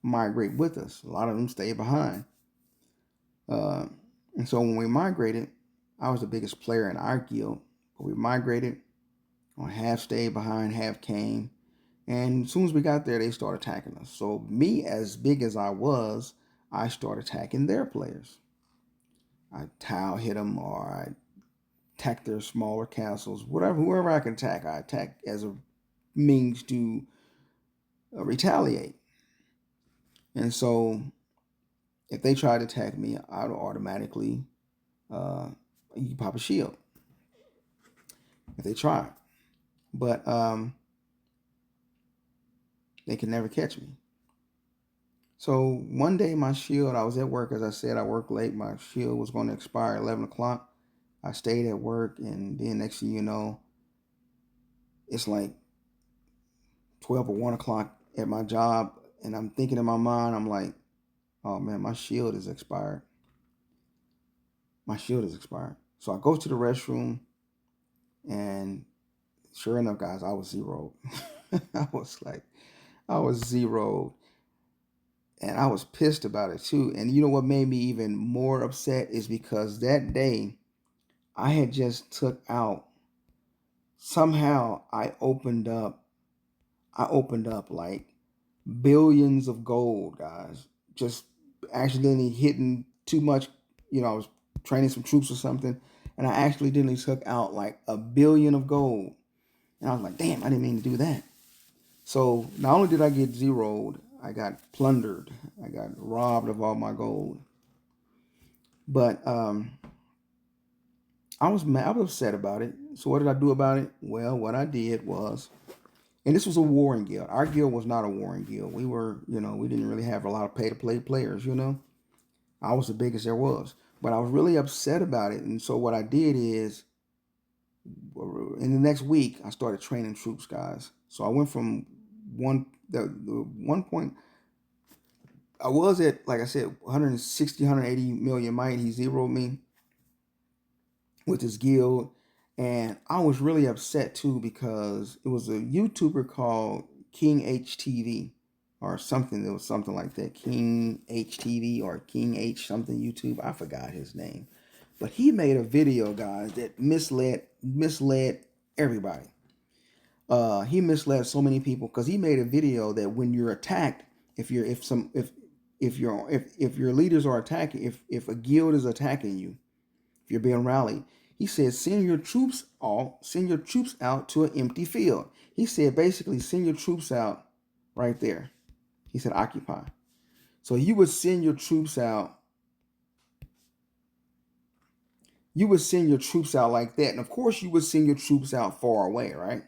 Speaker 1: migrate with us. A lot of them stayed behind. And so when we migrated, I was the biggest player in our guild. But we migrated, or half stayed behind, half came. And as soon as we got there, they started attacking us. So me, as big as I was, I started attacking their players. I tile hit them, or I attack their smaller castles, whoever I can attack, I attack as a means to retaliate. And so if they tried to attack me, I would automatically you pop a shield if they try. But they can never catch me. So one day my shield, I was at work, as I said, I worked late. My shield was going to expire at 11 o'clock. I stayed at work, and then next thing you know, it's like 12 or 1 o'clock at my job, and I'm thinking in my mind, I'm like, oh man, my shield is expired. My shield is expired. So I go to the restroom, and sure enough, guys, I was zeroed. I was zeroed. And I was pissed about it too. And you know what made me even more upset is because that day I had just took out, somehow I opened up like billions of gold, guys. Just accidentally hitting too much, I was training some troops or something, and I accidentally took out like 1 billion of gold. And I was like, damn, I didn't mean to do that. So not only did I get zeroed, I got plundered. I got robbed of all my gold. But I was mad. I was upset about it. So what did I do about it? Well, what I did was, and this was a warring guild. Our guild was not a warring guild. We were, we didn't really have a lot of pay-to-play players, I was the biggest there was. But I was really upset about it. And so what I did is, in the next week, I started training troops, guys. So I went from the 1 point, I was at, like I said, 160, 180 million might. He zeroed me with his guild. And I was really upset too because it was a YouTuber called King HTV or something. It was something like that. King HTV or King H something YouTube. I forgot his name. But he made a video, guys, that misled everybody. He misled so many people because he made a video that when you're attacked, if your leaders are attacking, if a guild is attacking you, if you're being rallied, he said send your troops out to an empty field. He said basically send your troops out right there. He said occupy. So you would send your troops out. You would send your troops out like that. And of course you would send your troops out far away, right?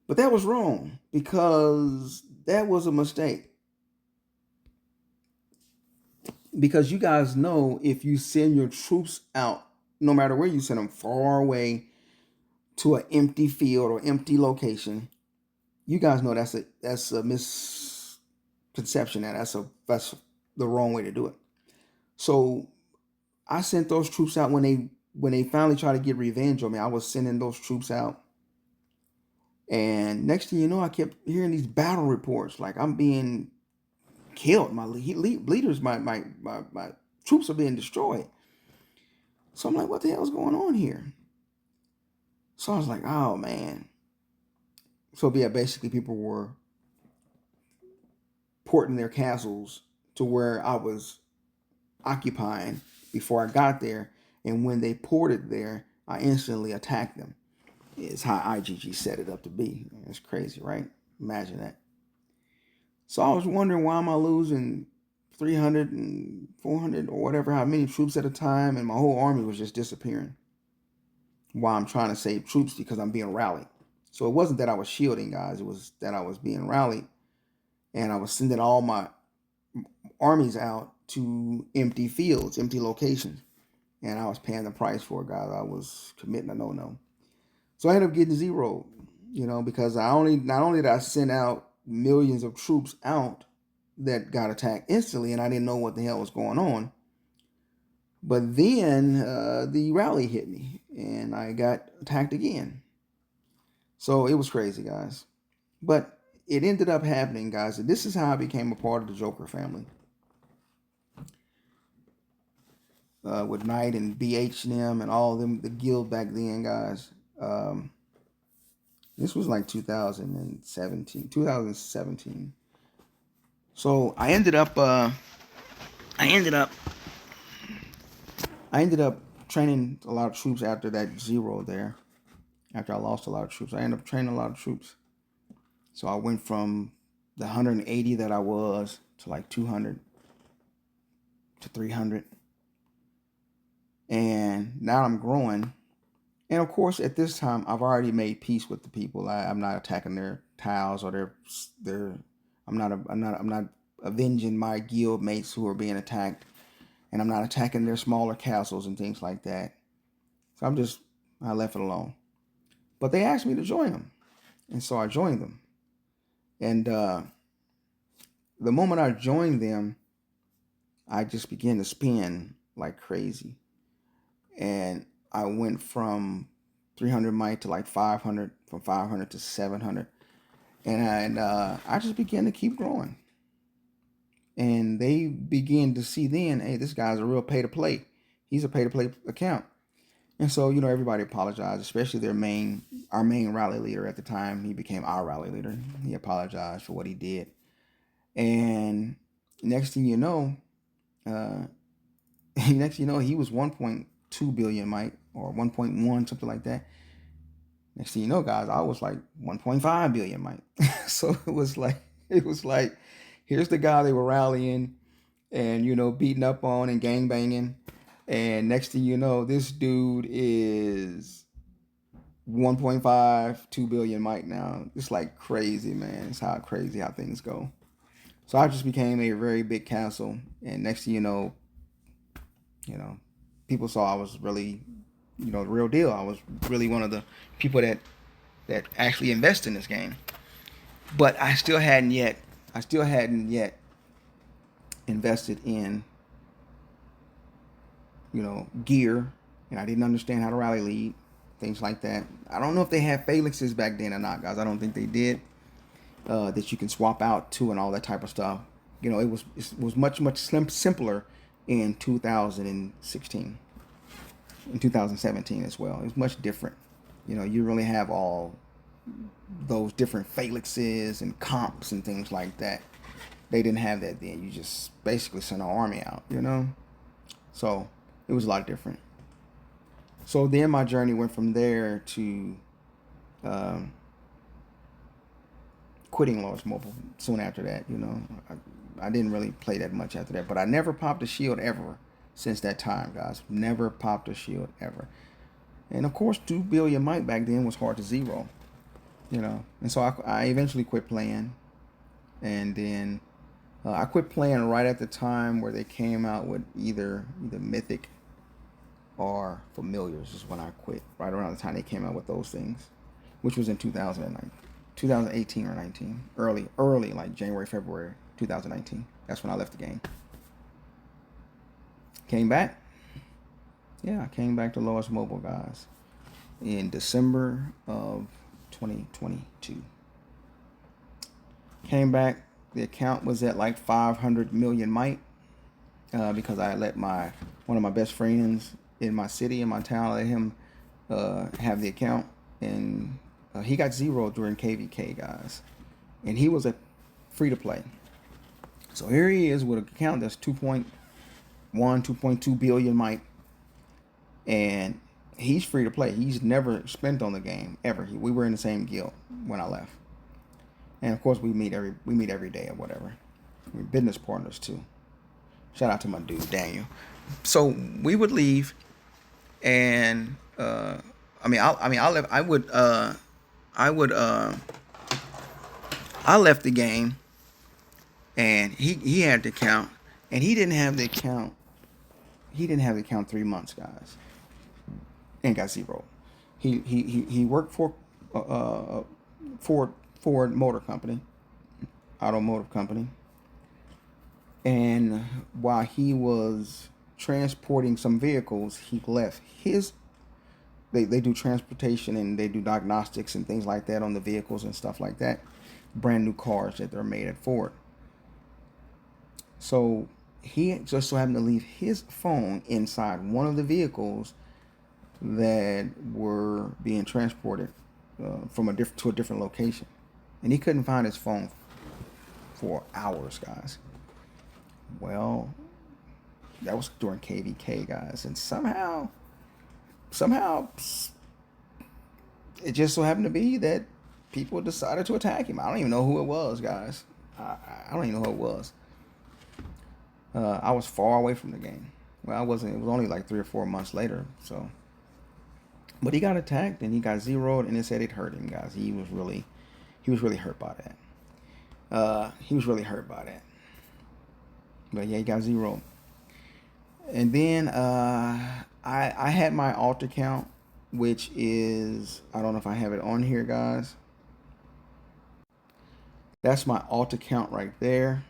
Speaker 1: But that was wrong because that was a mistake. Because you guys know if you send your troops out, no matter where you send them, far away to an empty field or empty location, You guys know that's a misconception, and that's the wrong way to do it. So I sent those troops out when they finally tried to get revenge on me. I was sending those troops out, and next thing you know, I kept hearing these battle reports like I'm being killed. My leaders, my troops are being destroyed. So I'm like, what the hell is going on here? So I was like, oh man. So yeah, basically people were porting their castles to where I was occupying before I got there, and when they ported there, I instantly attacked them. Is how IGG set it up to be. It's crazy, right? Imagine that. So I was wondering, why am I losing 300 and 400 or whatever, how many troops at a time, and my whole army was just disappearing. While I'm trying to save troops because I'm being rallied. So it wasn't that I was shielding, guys. It was that I was being rallied, and I was sending all my armies out to empty fields, empty locations, and I was paying the price for it, guys. I was committing a no-no. So I ended up getting zero, because not only did I send out millions of troops out that got attacked instantly, and I didn't know what the hell was going on, but then the rally hit me, and I got attacked again. So it was crazy, guys. But it ended up happening, guys. And this is how I became a part of the Joker family. With Knight and BH and them and all of them, the guild back then, guys. This was like 2017. So I ended up training a lot of troops after that zero there. After I lost a lot of troops, I ended up training a lot of troops. So I went from the 180 that I was to like 200 to 300. And now I'm growing. And of course, at this time, I've already made peace with the people. I'm not attacking their tiles or their. I'm not avenging my guild mates who are being attacked, and I'm not attacking their smaller castles and things like that. So I left it alone. But they asked me to join them, and so I joined them. And the moment I joined them, I just began to spin like crazy. And I went from 300 might to like 500, from 500 to 700. And I just began to keep growing. And they began to see then, hey, this guy's a real pay to play. He's a pay to play account. And so, everybody apologized, especially our main rally leader at the time. He became our rally leader. He apologized for what he did. And next thing you know, he was 1.2 billion, Mike, or 1.1, something like that. Next thing you know, guys, I was like 1.5 billion, Mike. So it was like here's the guy they were rallying and beating up on and gang banging, and next thing you know, this dude is 1.5, 2 billion, Mike. Now it's like crazy, man. It's crazy how things go. So I just became a very big castle, and next thing you know, people saw I was really, the real deal. I was really one of the people that actually invest in this game. But I still hadn't yet invested in, gear, and I didn't understand how to rally lead, things like that. I don't know if they had phalanxes back then or not, guys. I don't think they did. That you can swap out to and all that type of stuff. It was much simpler in 2016, in 2017 as well. It was much different. You really have all those different phalanxes and comps and things like that. They didn't have that then. You just basically sent an army out, So it was a lot different. So then my journey went from there to quitting Lawrence Mobile soon after that. I didn't really play that much after that, but I never popped a shield ever since that time, guys. Never popped a shield ever. And of course, 2 billion might back then was hard to zero, And so I eventually quit playing, and then I quit playing right at the time where they came out with either Mythic or Familiars is when I quit. Right around the time they came out with those things, which was in 2009. 2018 or 19, early like January, February 2019. That's when I left the game. Came back. Yeah, I came back to Lois Mobile, guys, in December of 2022. Came back. The account was at like 500 million might, because I let one of my best friends in my city, in my town, let him have the account, and he got zero during KVK, guys, and he was a free to play. So here he is with an account that's 2.2 billion might, and he's free to play. He's never spent on the game ever. We were in the same guild when I left, and of course we meet every day or whatever. We're business partners too. Shout out to my dude Daniel. So we would leave, and I left the game, and he had the account, and he didn't have the account. He didn't have the account 3 months, guys, and got zero. He worked for Ford Motor Company, automotive company, and while he was transporting some vehicles, he left his. They do transportation, and they do diagnostics and things like that on the vehicles and stuff like that. Brand new cars that they're made at Ford. So he just so happened to leave his phone inside one of the vehicles that were being transported to a different location, and he couldn't find his phone for hours, guys. Well, that was during KVK, guys, and somehow it just so happened to be that people decided to attack him. I don't even know who it was, guys. I don't even know who it was. I was far away from the game. Well, I wasn't. It was only like 3 or 4 months later. So, but he got attacked and he got zeroed, and it said it hurt him, guys. He was really hurt by that. He was really hurt by that. But yeah, he got zeroed. And then I had my alt account, which is, I don't know if I have it on here, guys. That's my alt account right there.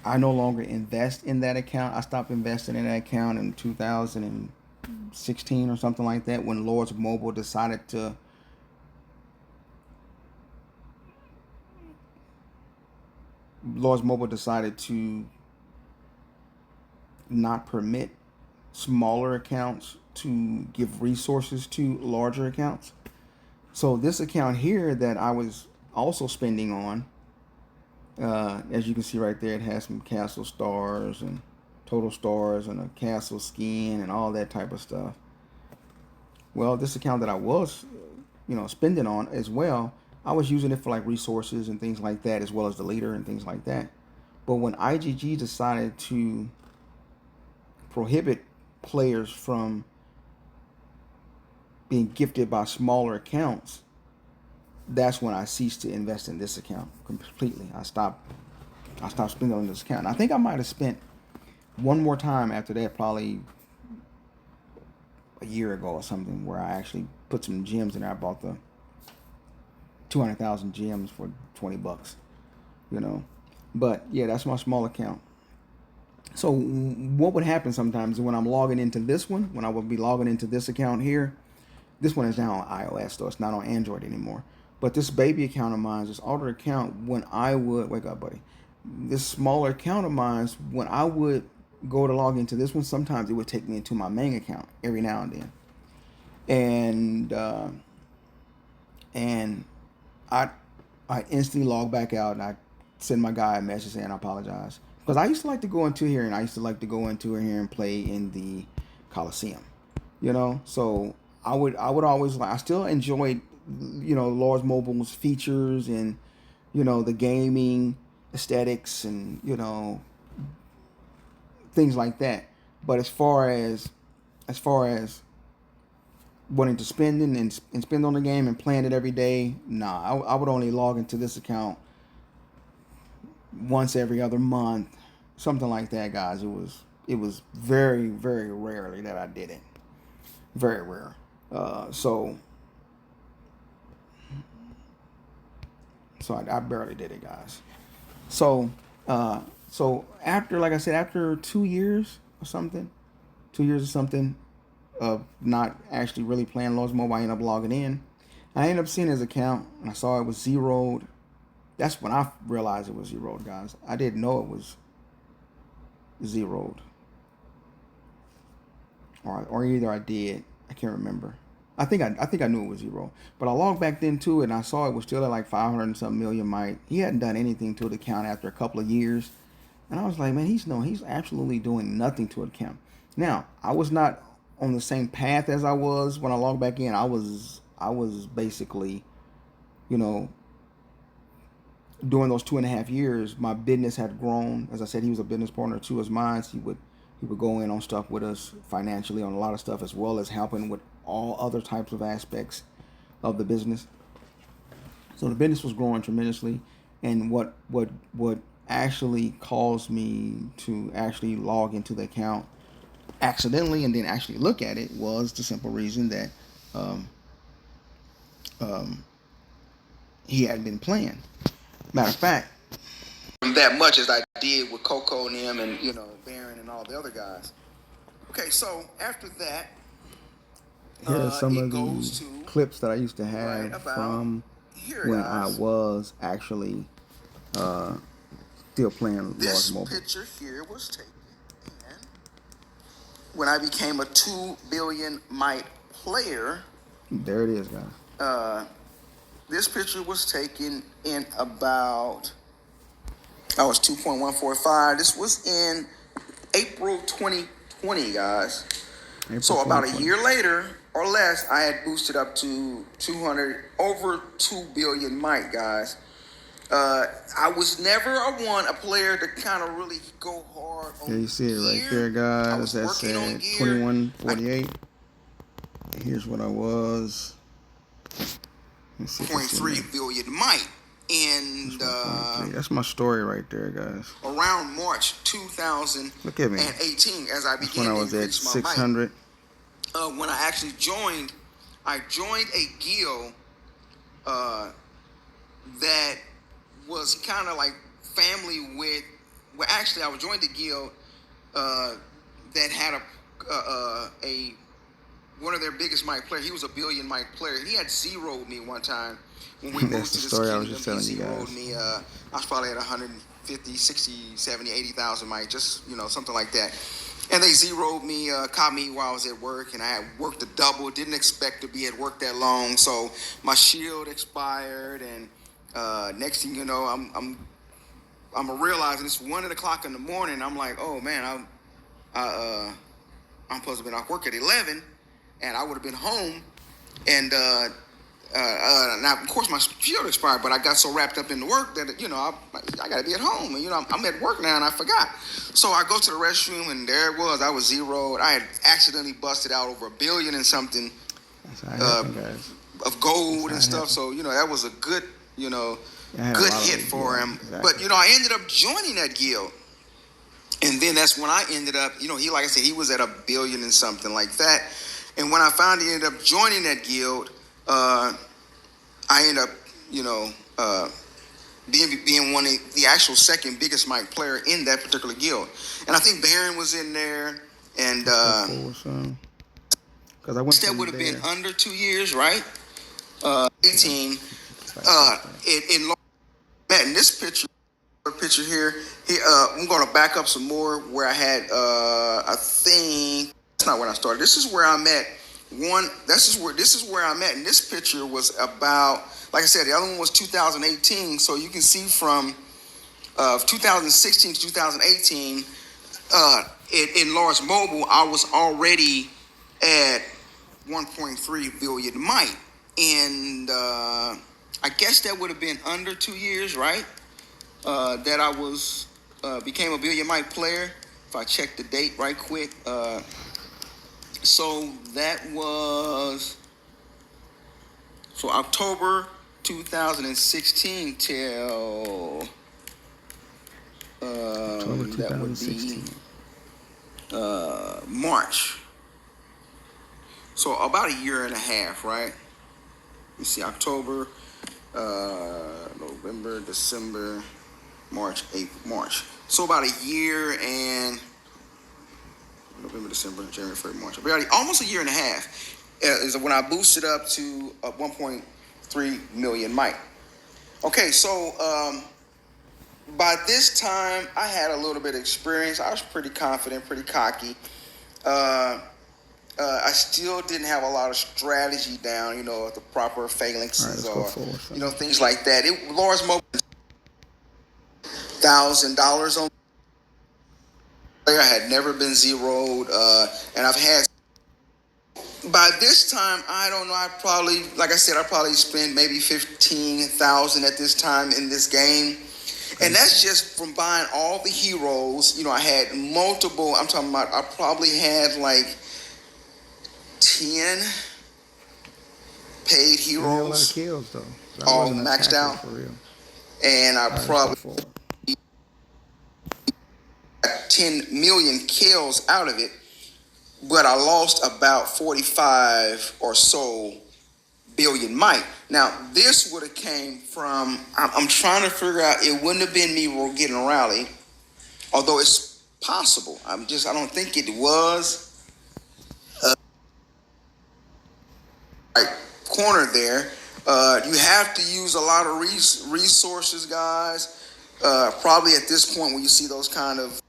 Speaker 1: I no longer invest in that account. I stopped investing in that account in 2016 or something like that, when Lois Mobile decided to not permit smaller accounts to give resources to larger accounts. So this account here that I was also spending on, as you can see right there, it has some castle stars and total stars and a castle skin and all that type of stuff. Well, this account that I was, spending on as well, I was using it for like resources and things like that, as well as the leader and things like that. But when IGG decided to prohibit players from being gifted by smaller accounts, that's when I ceased to invest in this account completely. I stopped spending on this account. And I think I might have spent one more time after that, probably a year ago or something, where I actually put some gems in there. I bought the 200,000 gems for $20, But yeah, that's my small account. So what would happen sometimes when I'm logging into this one, when I would be logging into this account here, this one is now on iOS, though it's not on Android anymore. But this baby account of mine, this older account, when I would, wake up, buddy, this smaller account of mine, when I would go to log into this one, sometimes it would take me into my main account every now and then. And I instantly log back out, and I send my guy a message saying I apologize. Because I used to like to go into here, and play in the Coliseum, So I would always I still enjoyed, Lars Mobile's features and, the gaming aesthetics and, things like that. But as far as wanting to spend on the game and playing it every day, nah, I would only log into this account once every other month, something like that, guys. It was very, very rarely that I did it. Very rare. So So I barely did it, guys. So so after, like I said, after 2 years or something, 2 years or something of not actually really playing Lords Mobile, I ended up logging in. I ended up seeing his account and I saw it was zeroed. That's when I realized it was zeroed, guys. I didn't know it was zeroed, or either I did. I can't remember. I think I knew it was zero, but I logged back into it and I saw it was still at like 500 and something million. Might he hadn't done anything to the account after a couple of years, and I was like, man, he's absolutely doing nothing to the account. Now I was not on the same path as I was when I logged back in. I was basically, you know, during those 2.5 years, my business had grown. As I said, he was a business partner too as mine. So he would go in on stuff with us financially on a lot of stuff, as well as helping with all other types of aspects of the business. So the business was growing tremendously, and what actually caused me to actually log into the account accidentally and then actually look at it was the simple reason that um, um, he hadn't been playing. Matter of fact, that much as I did with Coco and them, and Baron and all the other guys. Okay, so after that, here are some of the clips that I used to have from when I was actually still playing Lords Mobile. This picture here was taken when I became a 2 billion mite player. There it is, guys. This picture was taken in about, I was 2.145. This was in April 2020, guys. So about a year later or less, I had boosted up to 200, over 2 billion mite, guys. I was never a player to kind of really go hard on gear. You see it right there, guys. That said 2148. Here's what I was. 0.3 billion mite. And that's my story right there, guys. Around March 2018, look at me. As I began when I was at 600. When I actually joined, a guild that was kind of like family with. Well, actually, I joined the guild that had a one of their biggest mic players. He was a billion mic player. He had zeroed me one time when we moved to this story kingdom. I was just telling you guys. Me. I was probably at 150, 60, 70, 80,000 mic, just something like that. And they zeroed me, caught me while I was at work, and I had worked a double. Didn't expect to be at work that long, so my shield expired, and next thing you know, I'm realizing it's 1 o'clock in the morning. I'm like, oh man, I'm supposed to have been off work at 11. And I would have been home, and now of course my shield expired, but I got so wrapped up in the work that I got to be at home, and I'm at work now, and I forgot. So I go to the restroom, and there it was. I was zeroed. I had accidentally busted out over 1 billion and something of gold and stuff. So that was a good good hit for him. Exactly. But I ended up joining that guild. And then that's when I ended up, he, like I said, he was at 1 billion and something like that. And when I finally ended up joining that guild, I ended up, being one of the actual second biggest mic player in that particular guild. And I think Baron was in there, and because I went that would have been under 2 years, right? 18. In this picture here. I'm going to back up some more where I had, I think, that's not when I started. This is where I met this is where I met. And this picture was about, like I said, the other one was 2018. So you can see from 2016 to 2018, in Lords Mobile, I was already at 1.3 billion mite. And I guess that would have been under 2 years, right? That I was became a billion mic player. If I check the date right quick, so that was October 2016 till October 2016. That would be March. So about a year and a half, right? You see, October. November, December, March, April, March. So about a year and November, December, January, February, March. About almost a year and a half is when I boosted up to 1.3 million mic. Okay, so by this time I had a little bit of experience. I was pretty confident, pretty cocky. I still didn't have a lot of strategy down, the proper phalanxes or things like that. Lawrence Mo $1,000 on player. I had never been zeroed, and I've had. By this time, I don't know. I probably spent maybe 15,000 at this time in this game, and that's just from buying all the heroes. I had multiple. I'm talking about. I probably had like 10 paid heroes.
Speaker 2: A lot of kills though.
Speaker 1: So all maxed out for real. And I probably 10 million kills out of it, but I lost about 45 or so billion might. Now this would have came from. I'm trying to figure out. It wouldn't have been me getting a rally, although it's possible. I don't think it was. Right corner there. You have to use a lot of resources, guys. Probably at this point when you see those kind of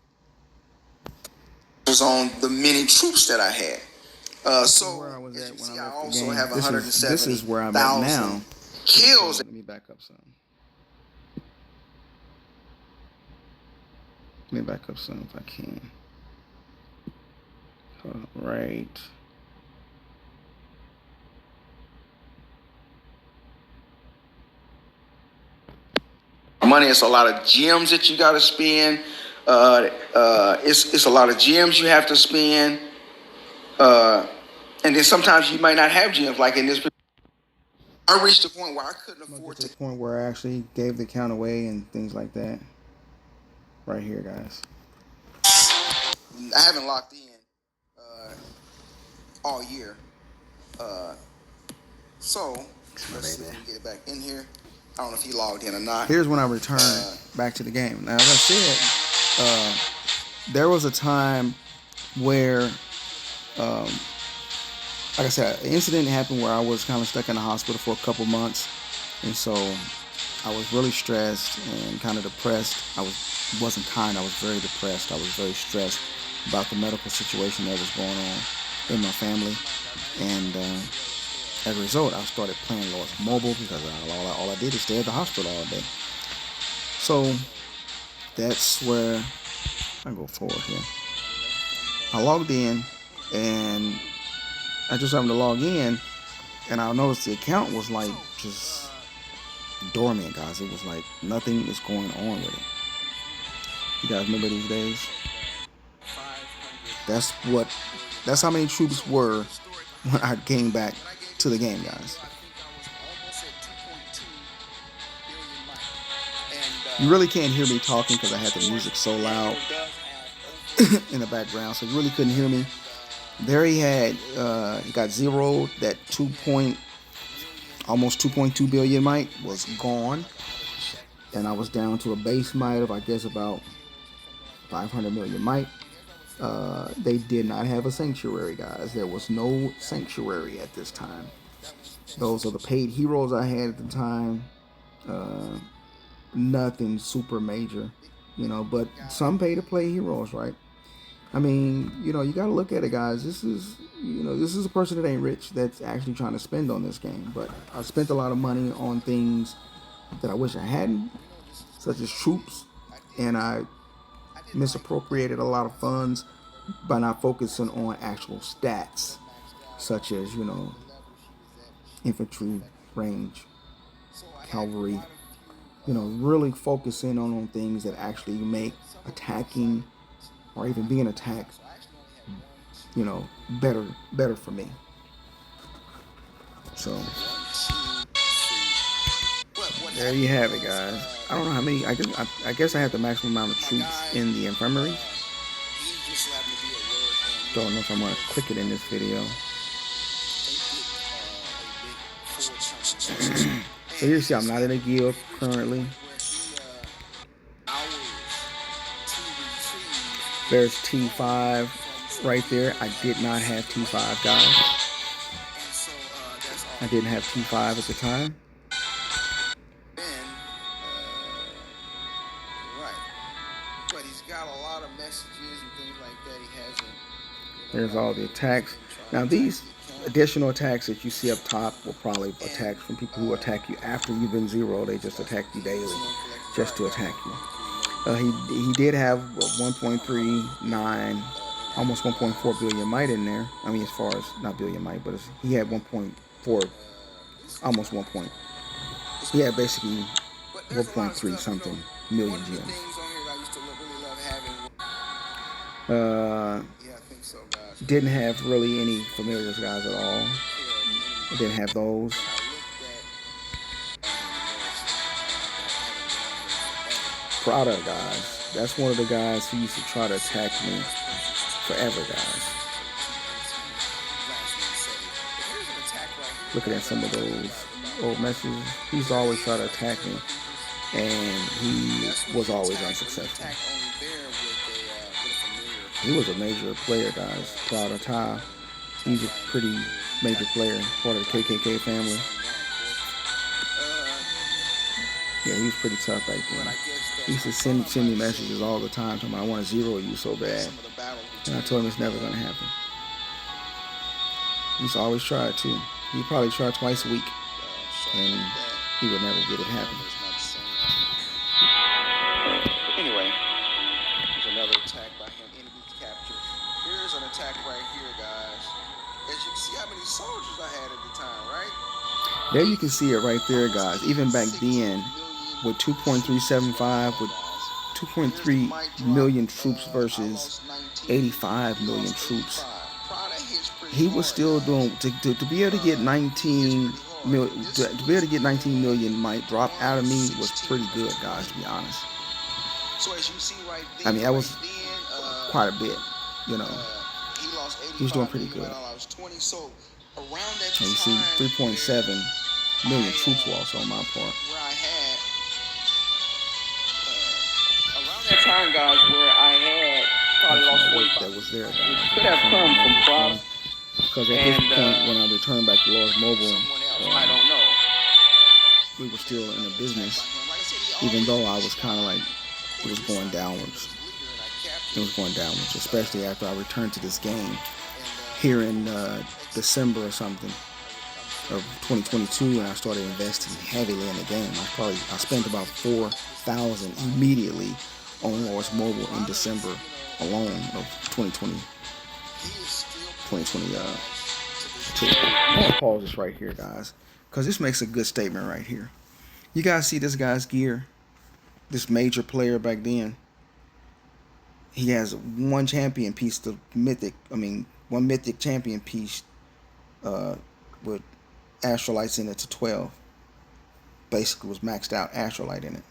Speaker 1: on the many troops that I had. So
Speaker 2: where I was at when
Speaker 1: I
Speaker 2: left
Speaker 1: also
Speaker 2: the game.
Speaker 1: have 170,000
Speaker 2: This is where I'm at now.
Speaker 1: Kills.
Speaker 2: Let me back up some. Let me back up some if I can. Right.
Speaker 1: Money. It's a lot of gems that you got to spend. It's a lot of gems you have to spend. And then sometimes you might not have gems. Like in this, I reached a point where I couldn't afford to.
Speaker 2: The point where I actually gave the account away and things like that. Right here, guys.
Speaker 1: I haven't locked in all year. So let's see if we can get it back in here. I don't know if he logged in or not.
Speaker 2: Here's when I returned back to the game. Now, as I said, there was a time where, like I said, an incident happened where I was kind of stuck in the hospital for a couple months. And so I was really stressed and kind of depressed. I was very depressed. I was very stressed about the medical situation that was going on in my family. And as a result, I started playing Lost Mobile because all I did is stay at the hospital all day. So that's where I go forward here. I logged in, and I just happened to log in, and I noticed the account was like just dormant, guys. It was like nothing is going on with it. You guys remember these days? That's how many troops were when I came back to the game, guys. You really can't hear me talking because I had the music so loud in the background, so you really couldn't hear me. There he got zeroed. That almost 2.2 billion might was gone, and I was down to a base might of, I guess, about 500 million might. They did not have a sanctuary, guys. There was no sanctuary at this time. Those are the paid heroes I had at the time. Nothing super major, but some pay to play heroes, right? I mean, you got to look at it, guys. This is a person that ain't rich that's actually trying to spend on this game. But I spent a lot of money on things that I wish I hadn't, such as troops, and I misappropriated a lot of funds by not focusing on actual stats, such as, infantry, range, cavalry, really focusing on things that actually make attacking or even being attacked, better for me. So there you have it, guys. I don't know how many. I guess I have the maximum amount of troops in the infirmary. Don't know if I'm gonna click it in this video. So you see, I'm not in a guild currently. There's T5 right there. I did not have T5, guys. I didn't have T5 at the time. There's all the attacks. Now these additional attacks that you see up top were probably attacks from people who attack you after you've been zero. They just attack you daily just to attack you. He did have 1.39, almost 1.4 billion might in there. I mean, as far as not billion might, but he had 1.4, almost 1. He had basically 1.3 something million gems. Didn't have really any familiars guys at all. I didn't have those. Prada guys. That's one of the guys who used to try to attack me forever, guys. Looking at some of those old messages, he's always tried to attack me, and he was always unsuccessful. He was a major player, guys. Prada Ty. He's a pretty major player, part of the KKK family. Yeah, he was pretty tough back then. He used to send me messages all the time talking about, I want to zero you so bad. And I told him it's never going to happen. He used to always try it too. He'd probably try twice a week, and he would never get it happen. Anyway, there's another attack by him. Enemy captured. Here's an attack right here, guys. As you can see how many soldiers I had at the time, right? There you can see it right there, guys. Even back then, with 2.375, with 2.3 million troops versus 85 million troops, he was still doing to be able to get 19 million. To be able to get 19 million might drop out of me was pretty good, guys. To be honest, I mean that was quite a bit. You know, he was doing pretty good. And you see, 3.7 million troops lost on my part. That time, guys, where I had probably lost weight that was there, guys. It could have come from Prada. Because at this point, when I returned back to Lord's Mobile, I don't know. We were still in the business, even though I was kind of like, it was going downwards. It was going downwards, especially after I returned to this game here in December or something of 2022, and I started investing heavily in the game. I spent about 4,000 immediately on Lord's Mobile in December alone of 2020. I'm gonna pause this right here, guys, because this makes a good statement right here. You guys see this guy's gear? This major player back then. He has one champion piece, one mythic champion piece with astrolites in it to 12. Basically was maxed out astrolite in it.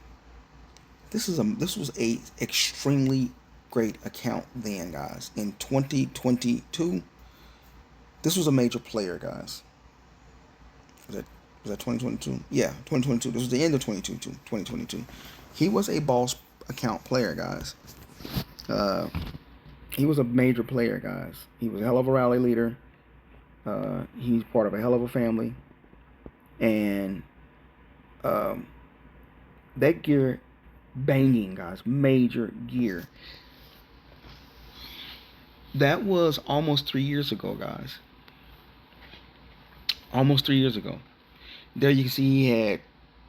Speaker 2: This was a extremely great account then, guys. In 2022, this was a major player, guys. Was that 2022? Yeah, 2022. This was the end of 2022. He was a boss account player, guys. He was a major player, guys. He was a hell of a rally leader. He's part of a hell of a family. And that gear, banging, guys. Major gear. That was almost 3 years ago, guys. Almost 3 years ago. There you can see he had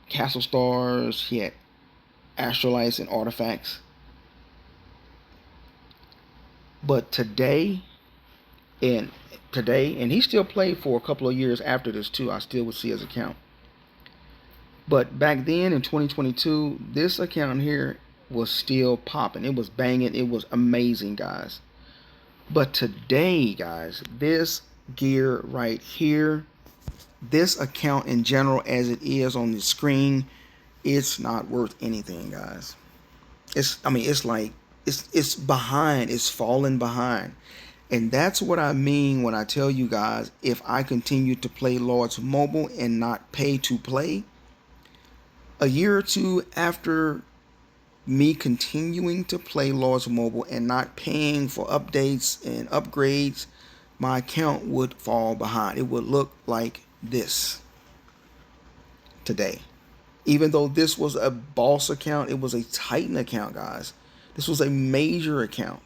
Speaker 2: castle stars, he had astrolites and artifacts. But today, and he still played for a couple of years after this too. I still would see his account. But back then in 2022, this account here was still popping. It was banging. It was amazing, guys. But today, guys, this gear right here, this account in general as it is on the screen, it's not worth anything, guys. It's behind. It's falling behind. And that's what I mean when I tell you guys, if I continue to play Lord's Mobile and not pay to play, A year or two after me continuing to play Lords Mobile and not paying for updates and upgrades, my account would fall behind. It would look like this today. Even though this was a boss account, it was a Titan account, guys. This was a major account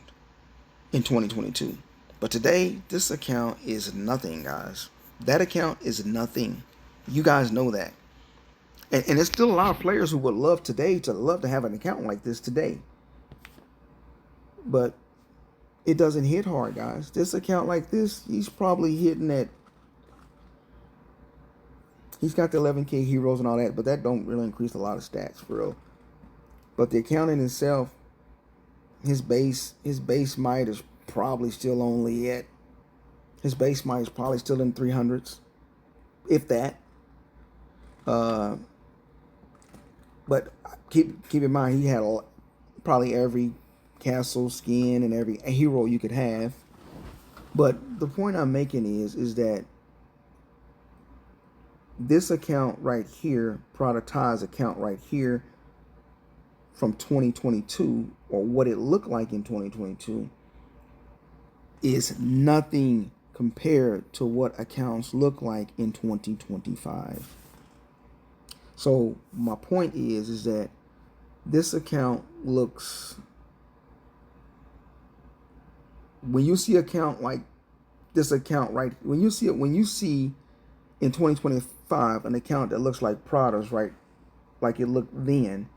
Speaker 2: in 2022. But today, this account is nothing, guys. That account is nothing. You guys know that. And there's still a lot of players who would love to have an account like this today. But it doesn't hit hard, guys. This account like this, he's probably hitting at, he's got the 11K heroes and all that, but that don't really increase a lot of stats for real. But the account in itself, his base might is probably still only at, his base might is probably still in 300s, if that. But keep in mind, he had probably every castle skin and every hero you could have. But the point I'm making is that this account right here, Product account right here from 2022, or what it looked like in 2022, is nothing compared to what accounts look like in 2025. So my point is that this account looks, when you see account like this account right, when you see in 2025 an account that looks like Prada's, right, like it looked then,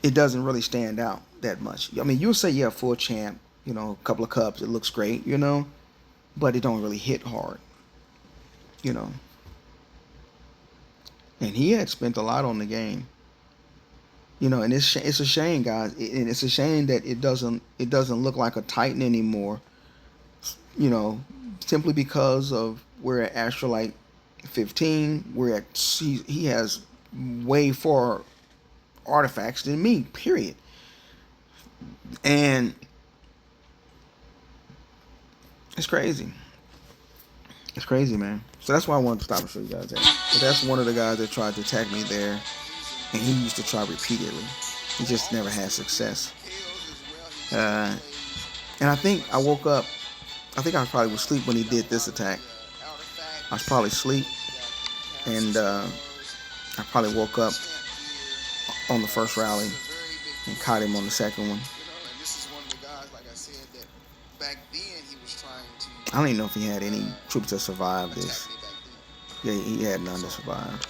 Speaker 2: it doesn't really stand out that much. I mean, you'll say, yeah, full champ, a couple of cups, it looks great, but it don't really hit hard, And he had spent a lot on the game, and it's a shame, guys, and it's a shame that it doesn't look like a Titan anymore, simply because of we're at Astrolite 15, he has way more artifacts than me, period. And it's crazy. It's crazy, man. So that's why I wanted to stop and show you guys that. But that's one of the guys that tried to attack me there, and he used to try repeatedly. He just never had success. And I think I woke up. I think I probably was asleep when he did this attack. I was probably asleep, and I probably woke up on the first rally and caught him on the second one. I don't even know if he had any troops that survived this. Yeah, he had none that survived.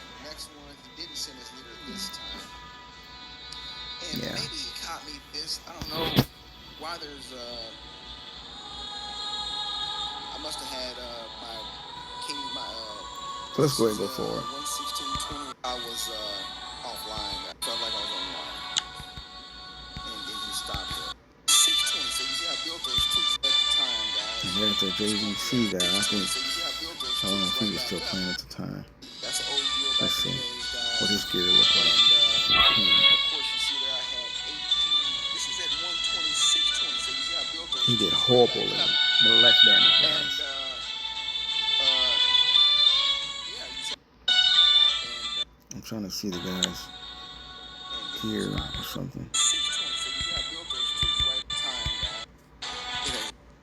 Speaker 2: Yeah. I don't know why there's I must have had so let's go ahead and go forward. 116.20. I was offline. I felt like I was online. And he stopped it. 620. So you see I built those troops at the time, guys. And there's a JVC guy. I think, I don't know if he was still playing at the time. Let's see what his gear looked like. Of course, you see there I had 18. This is at 126.20. So you see I built those. He did horrible with less damage, guys. I'm trying to see the guys here or something.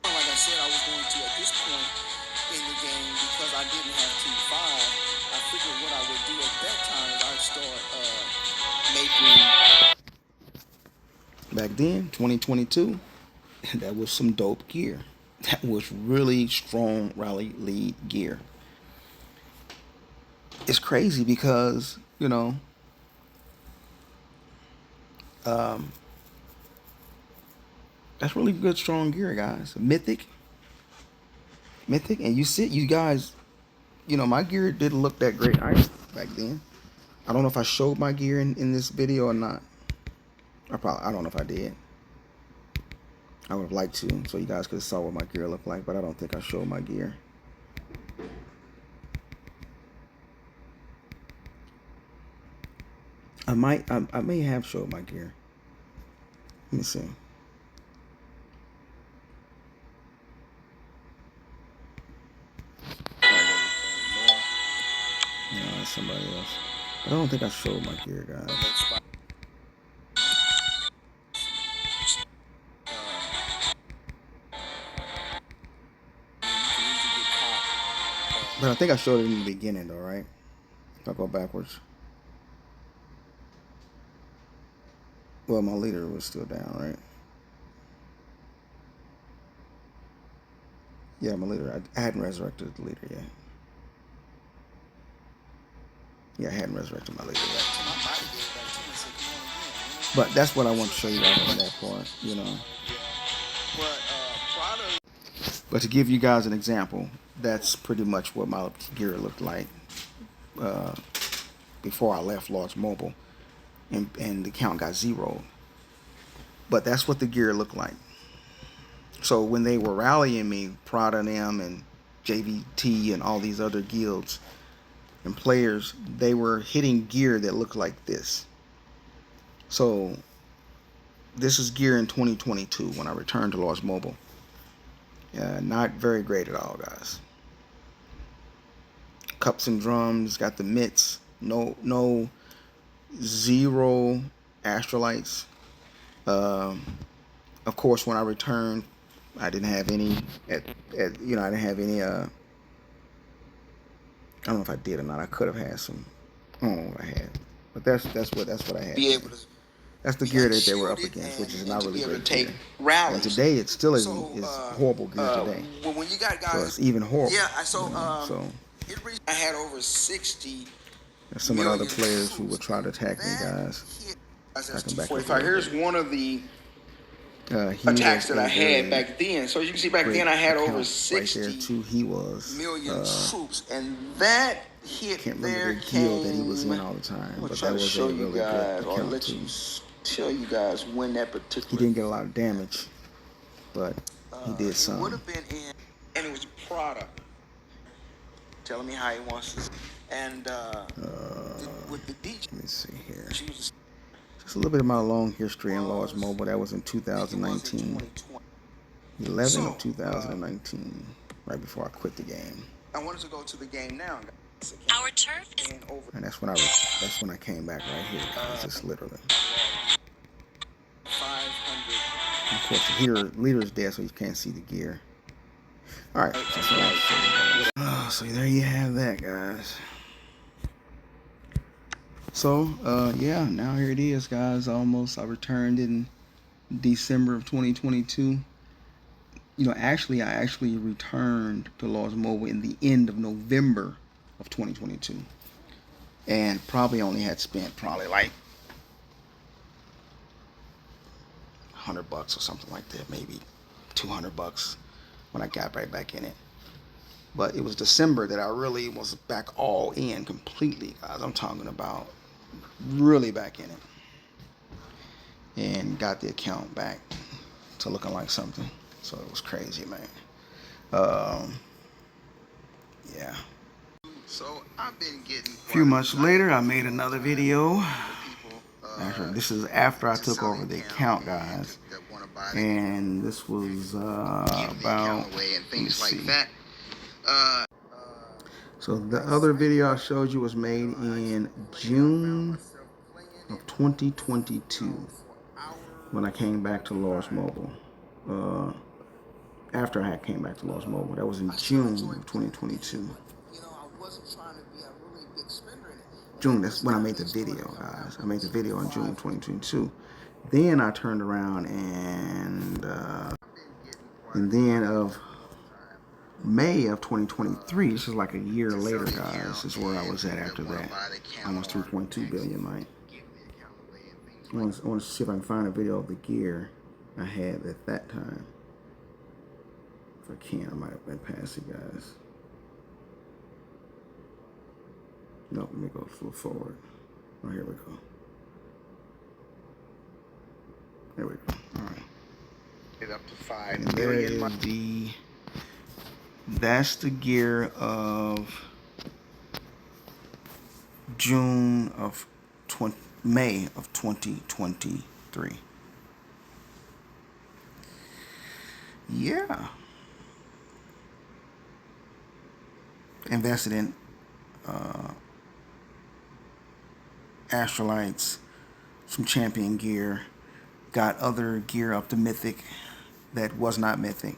Speaker 2: Like I said, I was going to at this point in the game, because I didn't have 2-5. I figured what I would do at that time is I'd start making. Back then, 2022, that was some dope gear. That was really strong rally lead gear. It's crazy because, that's really good, strong gear, guys. Mythic, and you guys, my gear didn't look that great either back then. I don't know if I showed my gear in this video or not. I don't know if I did. I would have liked to, so you guys could have saw what my gear looked like, but I don't think I showed my gear. I may have showed my gear. Let me see. somebody else. But I don't think I showed my gear, guys. But I think I showed it in the beginning, though, right? If I go backwards. Well, my leader was still down, right? Yeah, my leader. I hadn't resurrected the leader yet. Yeah, I hadn't resurrected my leader yet. But that's what I want to show you guys on that part, you know. But to give you guys an example, that's pretty much what my gear looked like before I left Large Mobile, and the count got zeroed. But that's what the gear looked like. So when they were rallying me, Prada and them and JVT and all these other guilds and players, they were hitting gear that looked like this. So this is gear in 2022 when I returned to Large Mobile. Not very great at all, guys. Cups and drums, got the mitts, no zero astrolites. Of course, when I returned, I didn't have any. I didn't have any. I don't know if I did or not. I could have had some. I don't know what I had, but that's what I had. That's the gear that they were up against, which is not really great gear. And today, it still is horrible gear today.
Speaker 3: Well, when you got guys,
Speaker 2: so it's even horrible.
Speaker 3: Yeah, so I had over 60.
Speaker 2: There's some of the other players who would try to attack me, guys.
Speaker 3: Here's one of the attacks that I had back then. So as you can see, back then I had over 60
Speaker 2: right there too. He was
Speaker 3: million troops, and that hit
Speaker 2: can't remember the guild that he was in all the time, but that was a really good account too.
Speaker 3: Tell you guys when that particular.
Speaker 2: He didn't get a lot of damage, but he did some.
Speaker 3: Would have been in, and it was Prada. Telling me how he wants to, and with the DJ.
Speaker 2: Let me see here. Just a little bit of my long history in Large Mobile. That was in 2019. 11 of 2019, right before I quit the game.
Speaker 3: I wanted to go to the game now.
Speaker 4: Our turf is.
Speaker 2: And that's when I came back right here. Just literally.
Speaker 3: 500.
Speaker 2: And of course, the leader's dead, so you can't see the gear. All right. So there you have that, guys. So, yeah, now here it is, guys. Almost, I returned in December of 2022. You know, I actually returned to Large Mobile in the end of November of 2022. And probably only had spent like $100 or something like that, maybe $200 when I got right back in it. But it was December that I really was back all in completely, guys. I'm talking about really back in it. And got the account back to looking like something. So it was crazy, man. Yeah.
Speaker 3: So I've been getting.
Speaker 2: A few months later, I made another video. Actually, this is after I took over the account, guys. And this was about. Let's see. So the other video I showed you was made in June of 2022 when I came back to Large Mobile. After I came back to Large Mobile, that was in June of 2022. June, that's when I made the video, guys. I made the video in June 2022. Then I turned around and then of May of 2023, this is like a year later, guys, this is where I was at after that. Almost 3.2 billion, right? I want to see if I can find a video of the gear I had at that time. If I can, I might have been past it, guys. No, let me go a little forward. Oh, here we go. There we go. All right.
Speaker 3: Get up to 5
Speaker 2: and there is that's the gear of May of 2023. Yeah. Invested in Astrolites, some champion gear, got other gear up to mythic that was not mythic,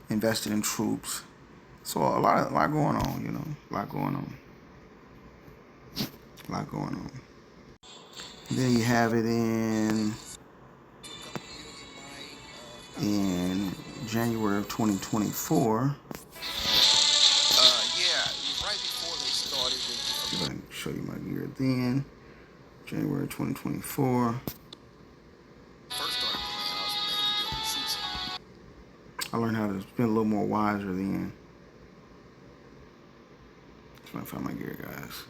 Speaker 2: invested in troops. So a lot going on, you know, a lot going on. A lot going on. There you have it in January of 2024.
Speaker 3: Yeah, right before they started.
Speaker 2: See if I can show you my gear then. January 2024.
Speaker 3: First started playing, I was mainly building suits.
Speaker 2: I learned how to be a little more wiser then. Trying to find my gear, guys.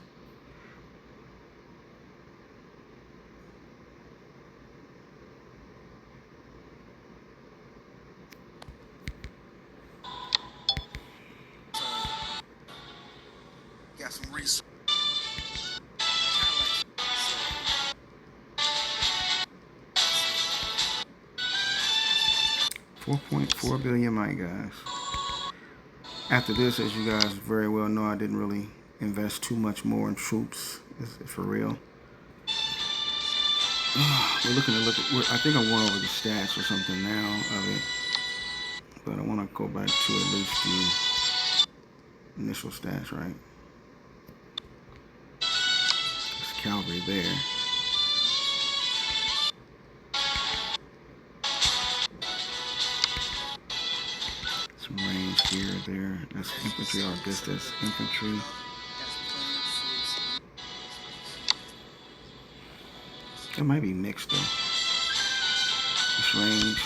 Speaker 3: Got some research.
Speaker 2: 4.4 billion, my guys. After this, as you guys very well know, I didn't really invest too much more in troops, for real. We're looking to I think I went over the stats or something now of it, but I want to go back to at least the initial stats, right? There's cavalry there. Some range gear there. That's infantry, or I guess that's infantry. That might be mixed though. It's range.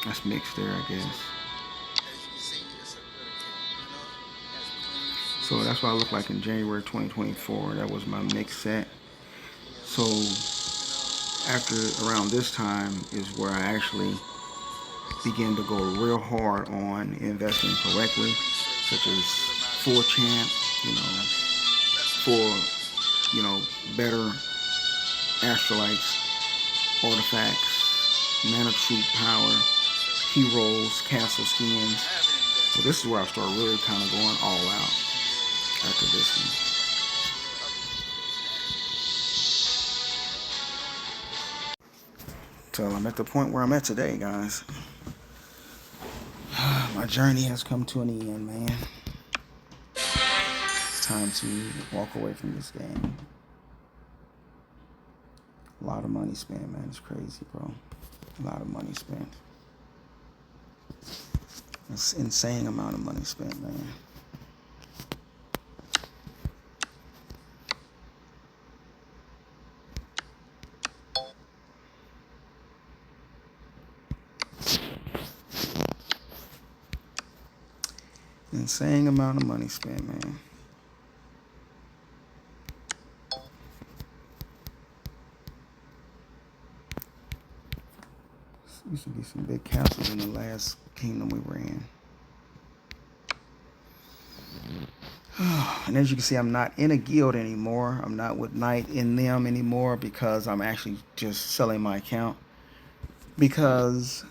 Speaker 2: That's mixed there, I guess. So that's what I look like in January 2024. That was my mix set. So after around this time is where I actually begin to go real hard on investing correctly, such as full champ, better Astrolites, artifacts, mana troop power, heroes, castle skins. So this is where I start really kind of going all out after this one. So I'm at the point where I'm at today, guys. My journey has come to an end, man. It's time to walk away from this game. A lot of money spent, man. It's crazy, bro. A lot of money spent. It's an insane amount of money spent, man. Insane amount of money spent, man. Used to be some big castles in the last kingdom we were in. And as you can see, I'm not in a guild anymore. I'm not with Knight in them anymore because I'm actually just selling my account. Because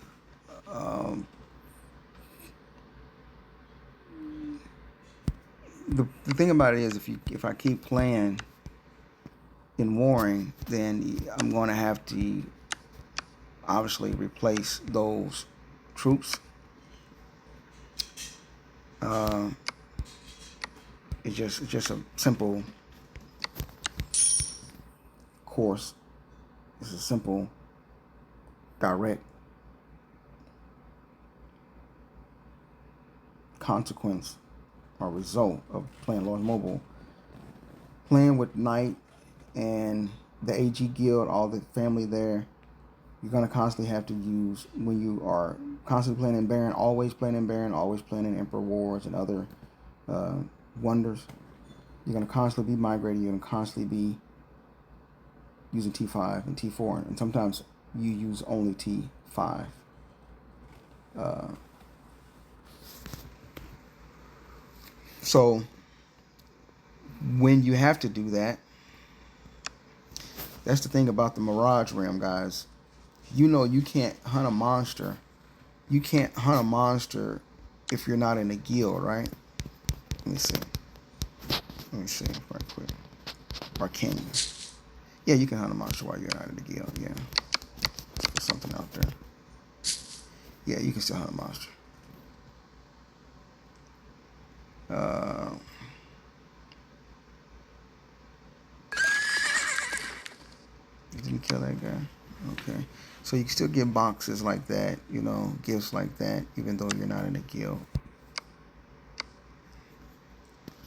Speaker 2: the thing about it is, if I keep playing in warring, then I'm going to have to obviously replace those troops. It's just a simple course. It's a simple, direct consequence or result of playing Lords Mobile. Playing with Knight and the AG Guild, all the family there, you're going to constantly have to use, when you are constantly playing in Baron, always playing in Baron, always playing in Emperor Wars and other wonders, you're going to constantly be migrating, you're going to constantly be using T5 and T4, and sometimes you use only T5. So when you have to do that, that's the thing about the Mirage Realm, guys. You can't hunt a monster. You can't hunt a monster if you're not in a guild, right? Let me see. Let me see right quick. Or can you? Yeah, you can hunt a monster while you're out of the guild. Yeah. There's something out there. Yeah, you can still hunt a monster. You didn't kill that guy. Okay. So you can still get boxes like that, you know, gifts like that, even though you're not in a guild.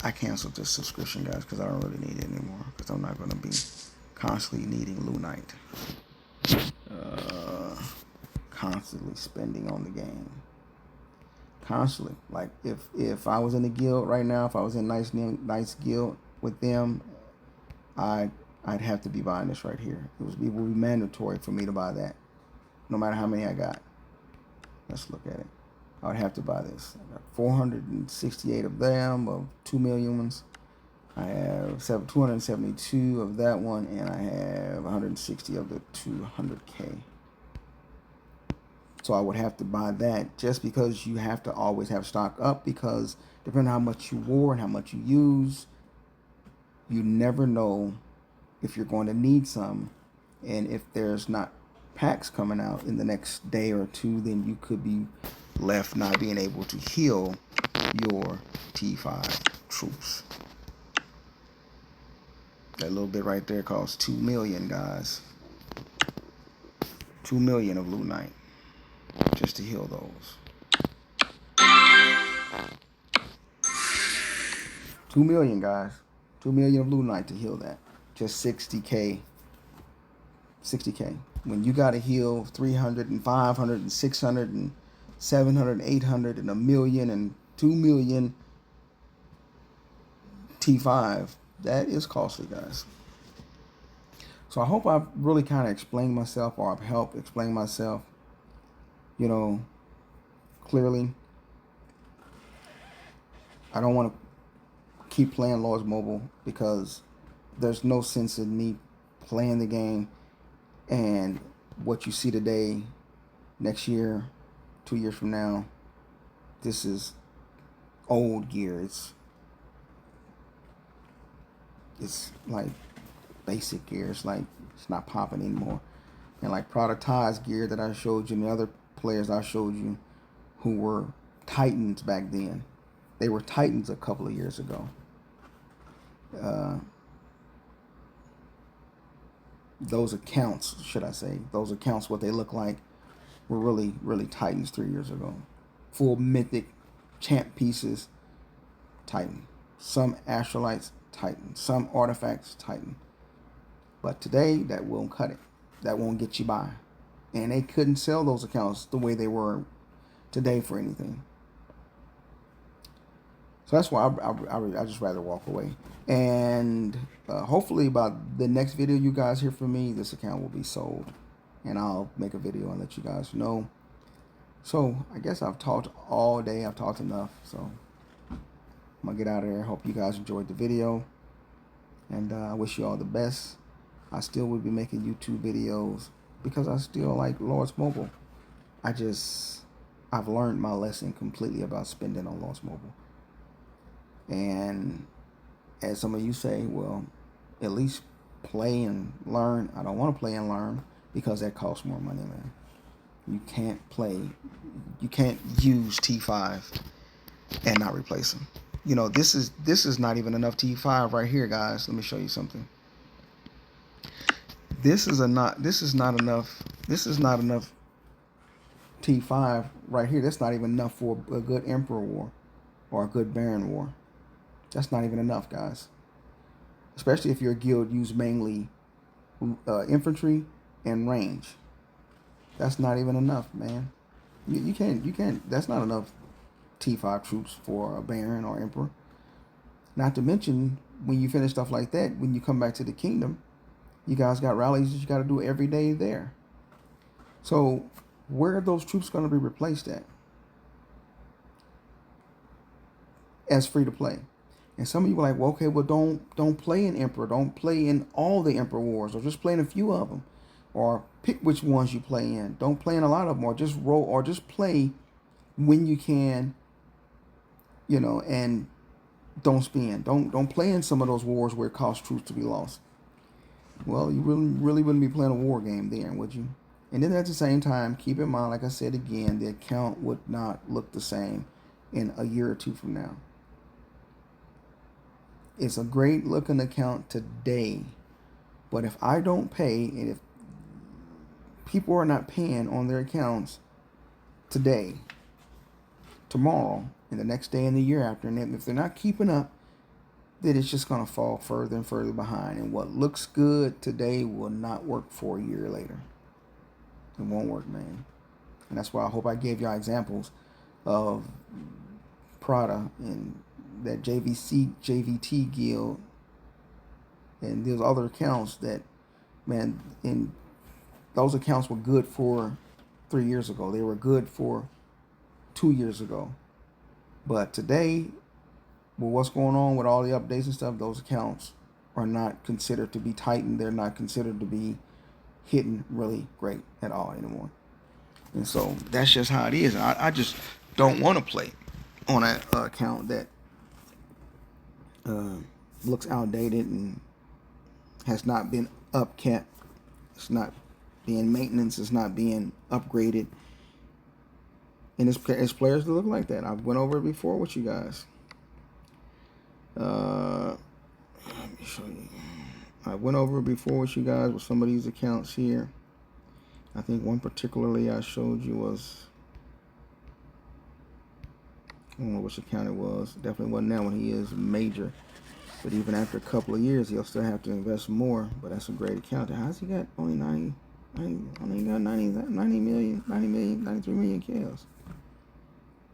Speaker 2: I canceled this subscription, guys, because I don't really need it anymore. Because I'm not going to be constantly needing Lunite. Constantly spending on the game. Constantly. Like, if I was in a guild right now, if I was in nice guild with them, I'd have to be buying this right here. It would be mandatory for me to buy that, no matter how many I got. Let's look at it. I would have to buy this. I got 468 of them, of 2 million ones. I have 272 of that one, and I have 160 of the 200K. So I would have to buy that, just because you have to always have stock up, because depending on how much you wore and how much you use, you never know if you're going to need some. And if there's not packs coming out in the next day or two, then you could be left not being able to heal your T5 troops. That little bit right there costs 2 million, guys. 2 million of Lunite just to heal those. 2 million, guys. 2 million of Lunite to heal that. Just 60K. 60K. When you got to heal 300 and 500 and 600 and 700 and 800 and a million and 2 million T5, that is costly, guys. So I hope I've really kind of explained myself, or I've helped explain myself, you know, clearly. I don't want to keep playing Lords Mobile, because there's no sense in me playing the game and what you see today, next year, 2 years from now, this is old gear. It's like basic gear. It's like it's not popping anymore. And like productized gear that I showed you, and the other players I showed you who were Titans back then, they were Titans a couple of years ago. Those accounts, should I say, those accounts, what they look like, were really, really Titans 3 years ago. Full mythic champ pieces, Titan. Some Astrolites, Titan. Some artifacts, Titan. But today, that won't cut it. That won't get you by. And they couldn't sell those accounts the way they were today for anything. So that's why I just rather walk away. And hopefully by the next video you guys hear from me, this account will be sold. And I'll make a video and let you guys know. So I guess I've talked all day. I've talked enough. So I'm going to get out of here. Hope you guys enjoyed the video. And I wish you all the best. I still will be making YouTube videos because I still like Lords Mobile. I've learned my lesson completely about spending on Lords Mobile. And as some of you say, well, at least play and learn. I don't want to play and learn because that costs more money, man. You can't use T5 and not replace them. You know, this is not even enough T5 right here, guys. Let me show you something. This is not enough T5 right here. That's not even enough for a good Emperor War or a good Baron War. That's not even enough, guys. Especially if your guild use mainly infantry and range. That's not even enough, man. You can't. That's not enough T5 troops for a Baron or Emperor. Not to mention, when you finish stuff like that, when you come back to the kingdom, you guys got rallies that you got to do every day there. So where are those troops going to be replaced at? As free to play. And some of you are like, well, okay, well, don't play in Emperor. Don't play in all the Emperor Wars, or just play in a few of them. Or pick which ones you play in. Don't play in a lot of them, or just roll, or just play when you can, you know, and
Speaker 1: don't spend. Don't play in some of those wars where it costs troops to be lost. Well, you really wouldn't be playing a war game then, would you? And then at the same time, keep in mind, like I said again, the account would not look the same in a year or two from now. It's a great looking account today, but if I don't pay, and if people are not paying on their accounts today, tomorrow, and the next day and the year after, and if they're not keeping up, then it's just going to fall further and further behind. And what looks good today will not work for a year later. It won't work, man. And that's why I hope I gave y'all examples of Prada and that JVT Guild and those other accounts that, man, and those accounts were good for 3 years ago. They were good for 2 years ago. But today, with what's going on with all the updates and stuff, those accounts are not considered to be tightened. They're not considered to be hitting really great at all anymore. And so that's just how it is. I just don't want to play on an account that looks outdated and has not been upkept. It's not being maintenance. It's not being upgraded. And it's players that look like that. I've went over it before with you guys. Let me show you. I went over it before with you guys with some of these accounts here. I think one particularly I showed you was, I don't know which account it was. Definitely wasn't that one. He is major. But even after a couple of years, he'll still have to invest more. But that's a great account. How's he got only 93 million kills?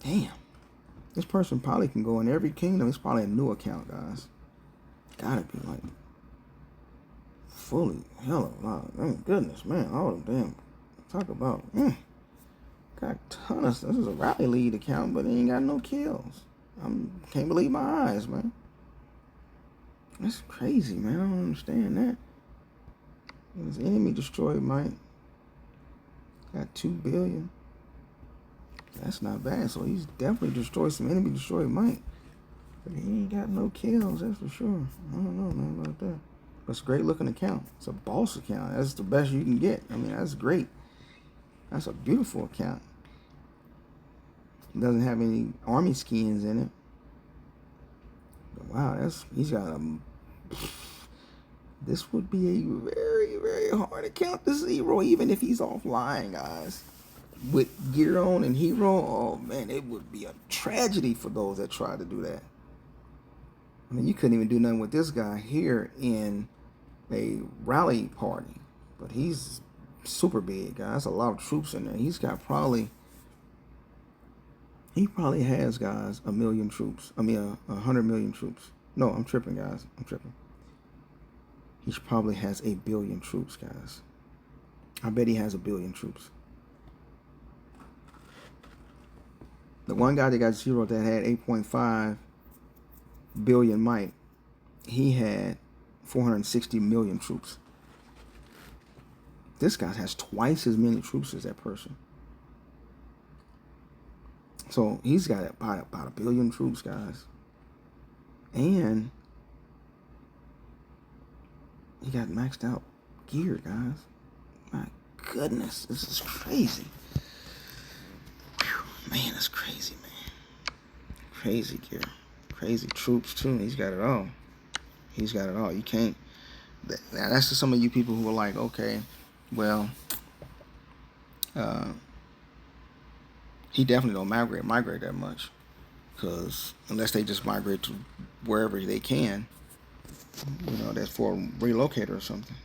Speaker 1: Damn. This person probably can go in every kingdom. It's probably a new account, guys. Gotta be like fully hell of a lot. Oh, goodness, man. All them damn. Talk about, got a ton of stuff. This is a rally lead account, but he ain't got no kills. Can't believe my eyes, man. That's crazy, man. I don't understand that. His enemy destroyed might. Got 2 billion. That's not bad. So he's definitely destroyed some enemy destroyed might. But he ain't got no kills, that's for sure. I don't know, man, about that. But it's a great looking account. It's a boss account. That's the best you can get. I mean, that's great. That's a beautiful account. It doesn't have any army skins in it. But wow, he's got a. This would be a very, very hard account to zero, even if he's offline, guys. With gear on and hero, oh man, it would be a tragedy for those that try to do that. I mean, you couldn't even do nothing with this guy here in a rally party, but he's super big, guys. That's a lot of troops in there. He probably has, guys, 1 million troops. I mean, 100 million troops. No, I'm tripping, guys. I'm tripping. He probably has 1 billion troops, guys. I bet he has 1 billion troops. The one guy that got zero that had 8.5 billion might, he had 460 million troops. This guy has twice as many troops as that person. So he's got about 1 billion troops, guys. And he got maxed out gear, guys. My goodness, this is crazy. Whew, man, that's crazy, man. Crazy gear. Crazy troops, too. He's got it all. He's got it all. You can't. That's to some of you people who are like, okay, well, he definitely don't migrate that much. Because unless they just migrate to wherever they can, you know, that's for a relocator or something.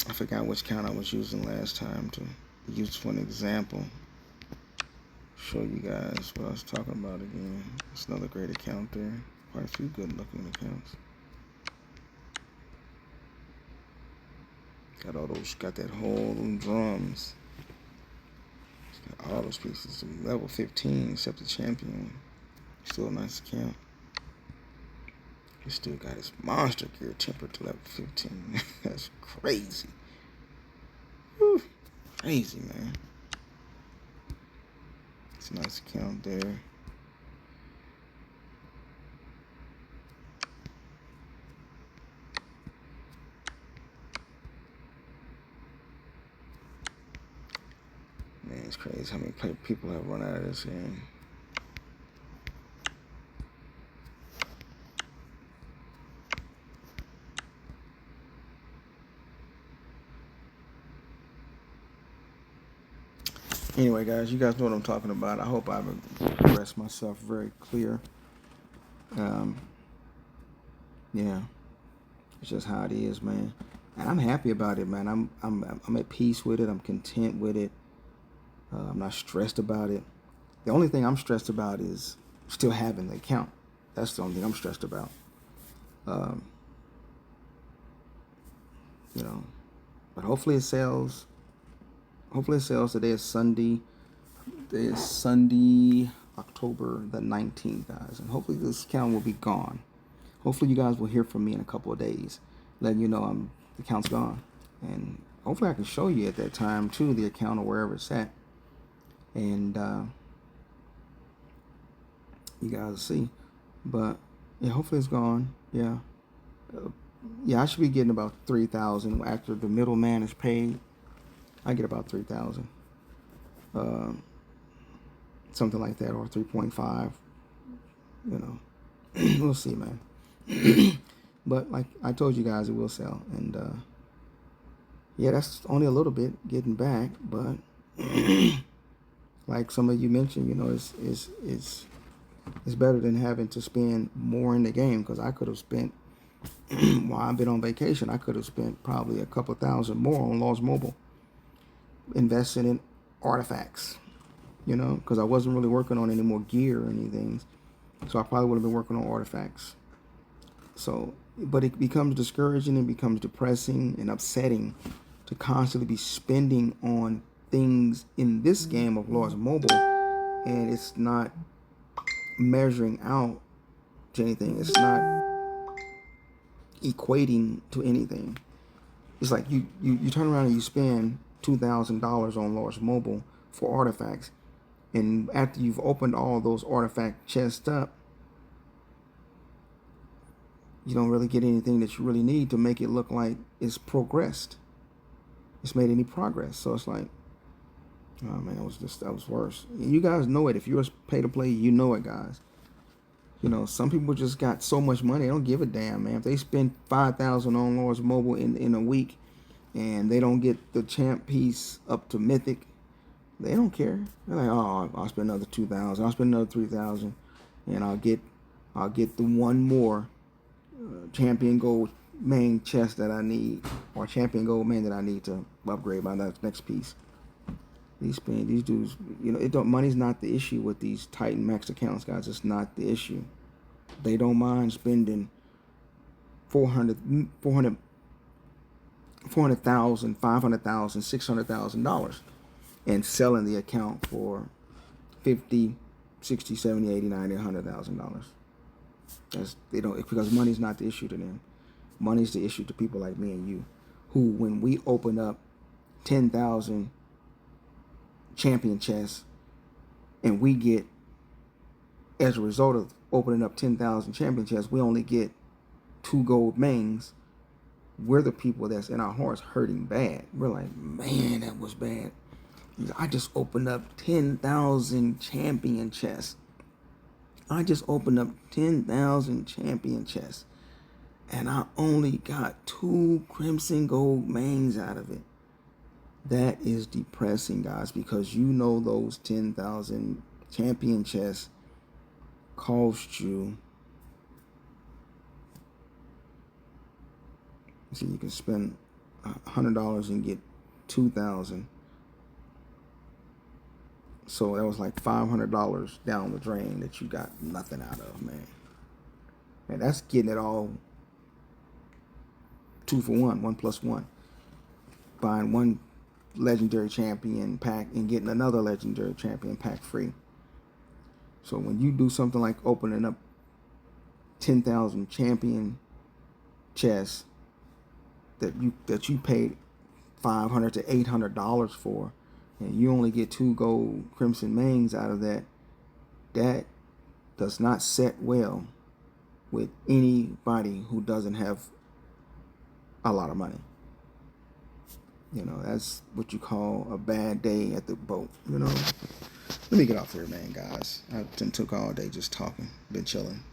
Speaker 1: I forgot which count I was using last time to use for an example. Show you guys what I was talking about again. It's another great account there. Quite a few good looking accounts. Got that whole drums. Got all those pieces. Level 15, except the champion. Still a nice account. He still got his monster gear tempered to level 15. That's crazy. Whew.
Speaker 2: crazy, man. It's a nice account there. Man, it's crazy how many people have run out of this game. Anyway, guys, you guys know what I'm talking about. I hope I've expressed myself very clear. Yeah, it's just how it is, man. And I'm happy about it, man. I'm at peace with it. I'm content with it. I'm not stressed about it. The only thing I'm stressed about is still having the account. That's the only thing I'm stressed about. You know, but hopefully it sells. Hopefully it sells. Today is Sunday. Today is Sunday, October the 19th, guys. And hopefully this account will be gone. Hopefully you guys will hear from me in a couple of days, letting you know the account's gone. And hopefully I can show you at that time, too, the account or wherever it's at. And you guys will see. But, yeah, hopefully it's gone. Yeah. Yeah, I should be getting about 3,000 after the middleman is paid. I get about 3,000, something like that, or 3.5. You know, we'll see, man. But like I told you guys, it will sell, and yeah, that's only a little bit getting back, but like some of you mentioned, you know, it's better than having to spend more in the game, because I could have spent while I've been on vacation, I could have spent probably a couple thousand more on Lost Mobile, investing in artifacts, you know, because I wasn't really working on any more gear or anything, so I probably would have been working on artifacts. So, but it becomes discouraging and becomes depressing and upsetting to constantly be spending on things in this game of Lost Mobile, and it's not measuring out to anything. It's not equating to anything. It's like you turn around and you spend $2,000 on Lost Mobile for artifacts, and after you've opened all those artifact chests up, you don't really get anything that you really need to make it look like it's progressed. It's made any progress. So it's like, oh man, that was worse. You guys know it. If you're pay to play, you know it, guys. You know, some people just got so much money, they don't give a damn, man. If they spend 5,000 on Lost Mobile in a week, and they don't get the champ piece up to Mythic, they don't care. They're like, oh, I'll spend another 2,000, I'll spend another 3,000, and I'll get the one more champion gold main chest that I need, or champion gold main that I need to upgrade my next piece. These dudes, you know, money's not the issue with these Titan Max accounts, guys. It's not the issue. They don't mind spending $400,000, $500,000, $600,000 and selling the account for $50,000, $60,000, $70,000, $80,000, $90,000, $100,000. They don't, because money's not the issue to them. Money's the issue to people like me and you, who, when we open up 10,000 champion chests, and we get, as a result of opening up 10,000 champion chests, we only get 2 gold mains. We're the people that's in our hearts hurting bad. We're like, man, that was bad. I just opened up 10,000 champion chests. I just opened up 10,000 champion chests, and I only got 2 crimson gold mains out of it. That is depressing, guys, because you know those 10,000 champion chests cost you. See, you can spend $100 and get 2,000. So that was like $500 down the drain that you got nothing out of, man. And that's getting it all 2 for 1, 1+1. Buying one legendary champion pack and getting another legendary champion pack free. So when you do something like opening up 10,000 champion chests that you paid $500 to $800 for, and you only get 2 gold Crimson Mangs out of that, that does not set well with anybody who doesn't have a lot of money. You know, that's what you call a bad day at the boat, you know. Let me get off here, man, guys. I took all day just talking, been chilling,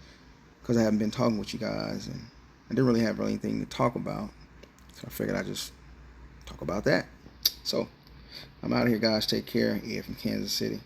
Speaker 2: because I haven't been talking with you guys, and I didn't really have anything to talk about, so I figured I'd just talk about that. So, I'm out of here, guys. Take care. Yeah, from Kansas City.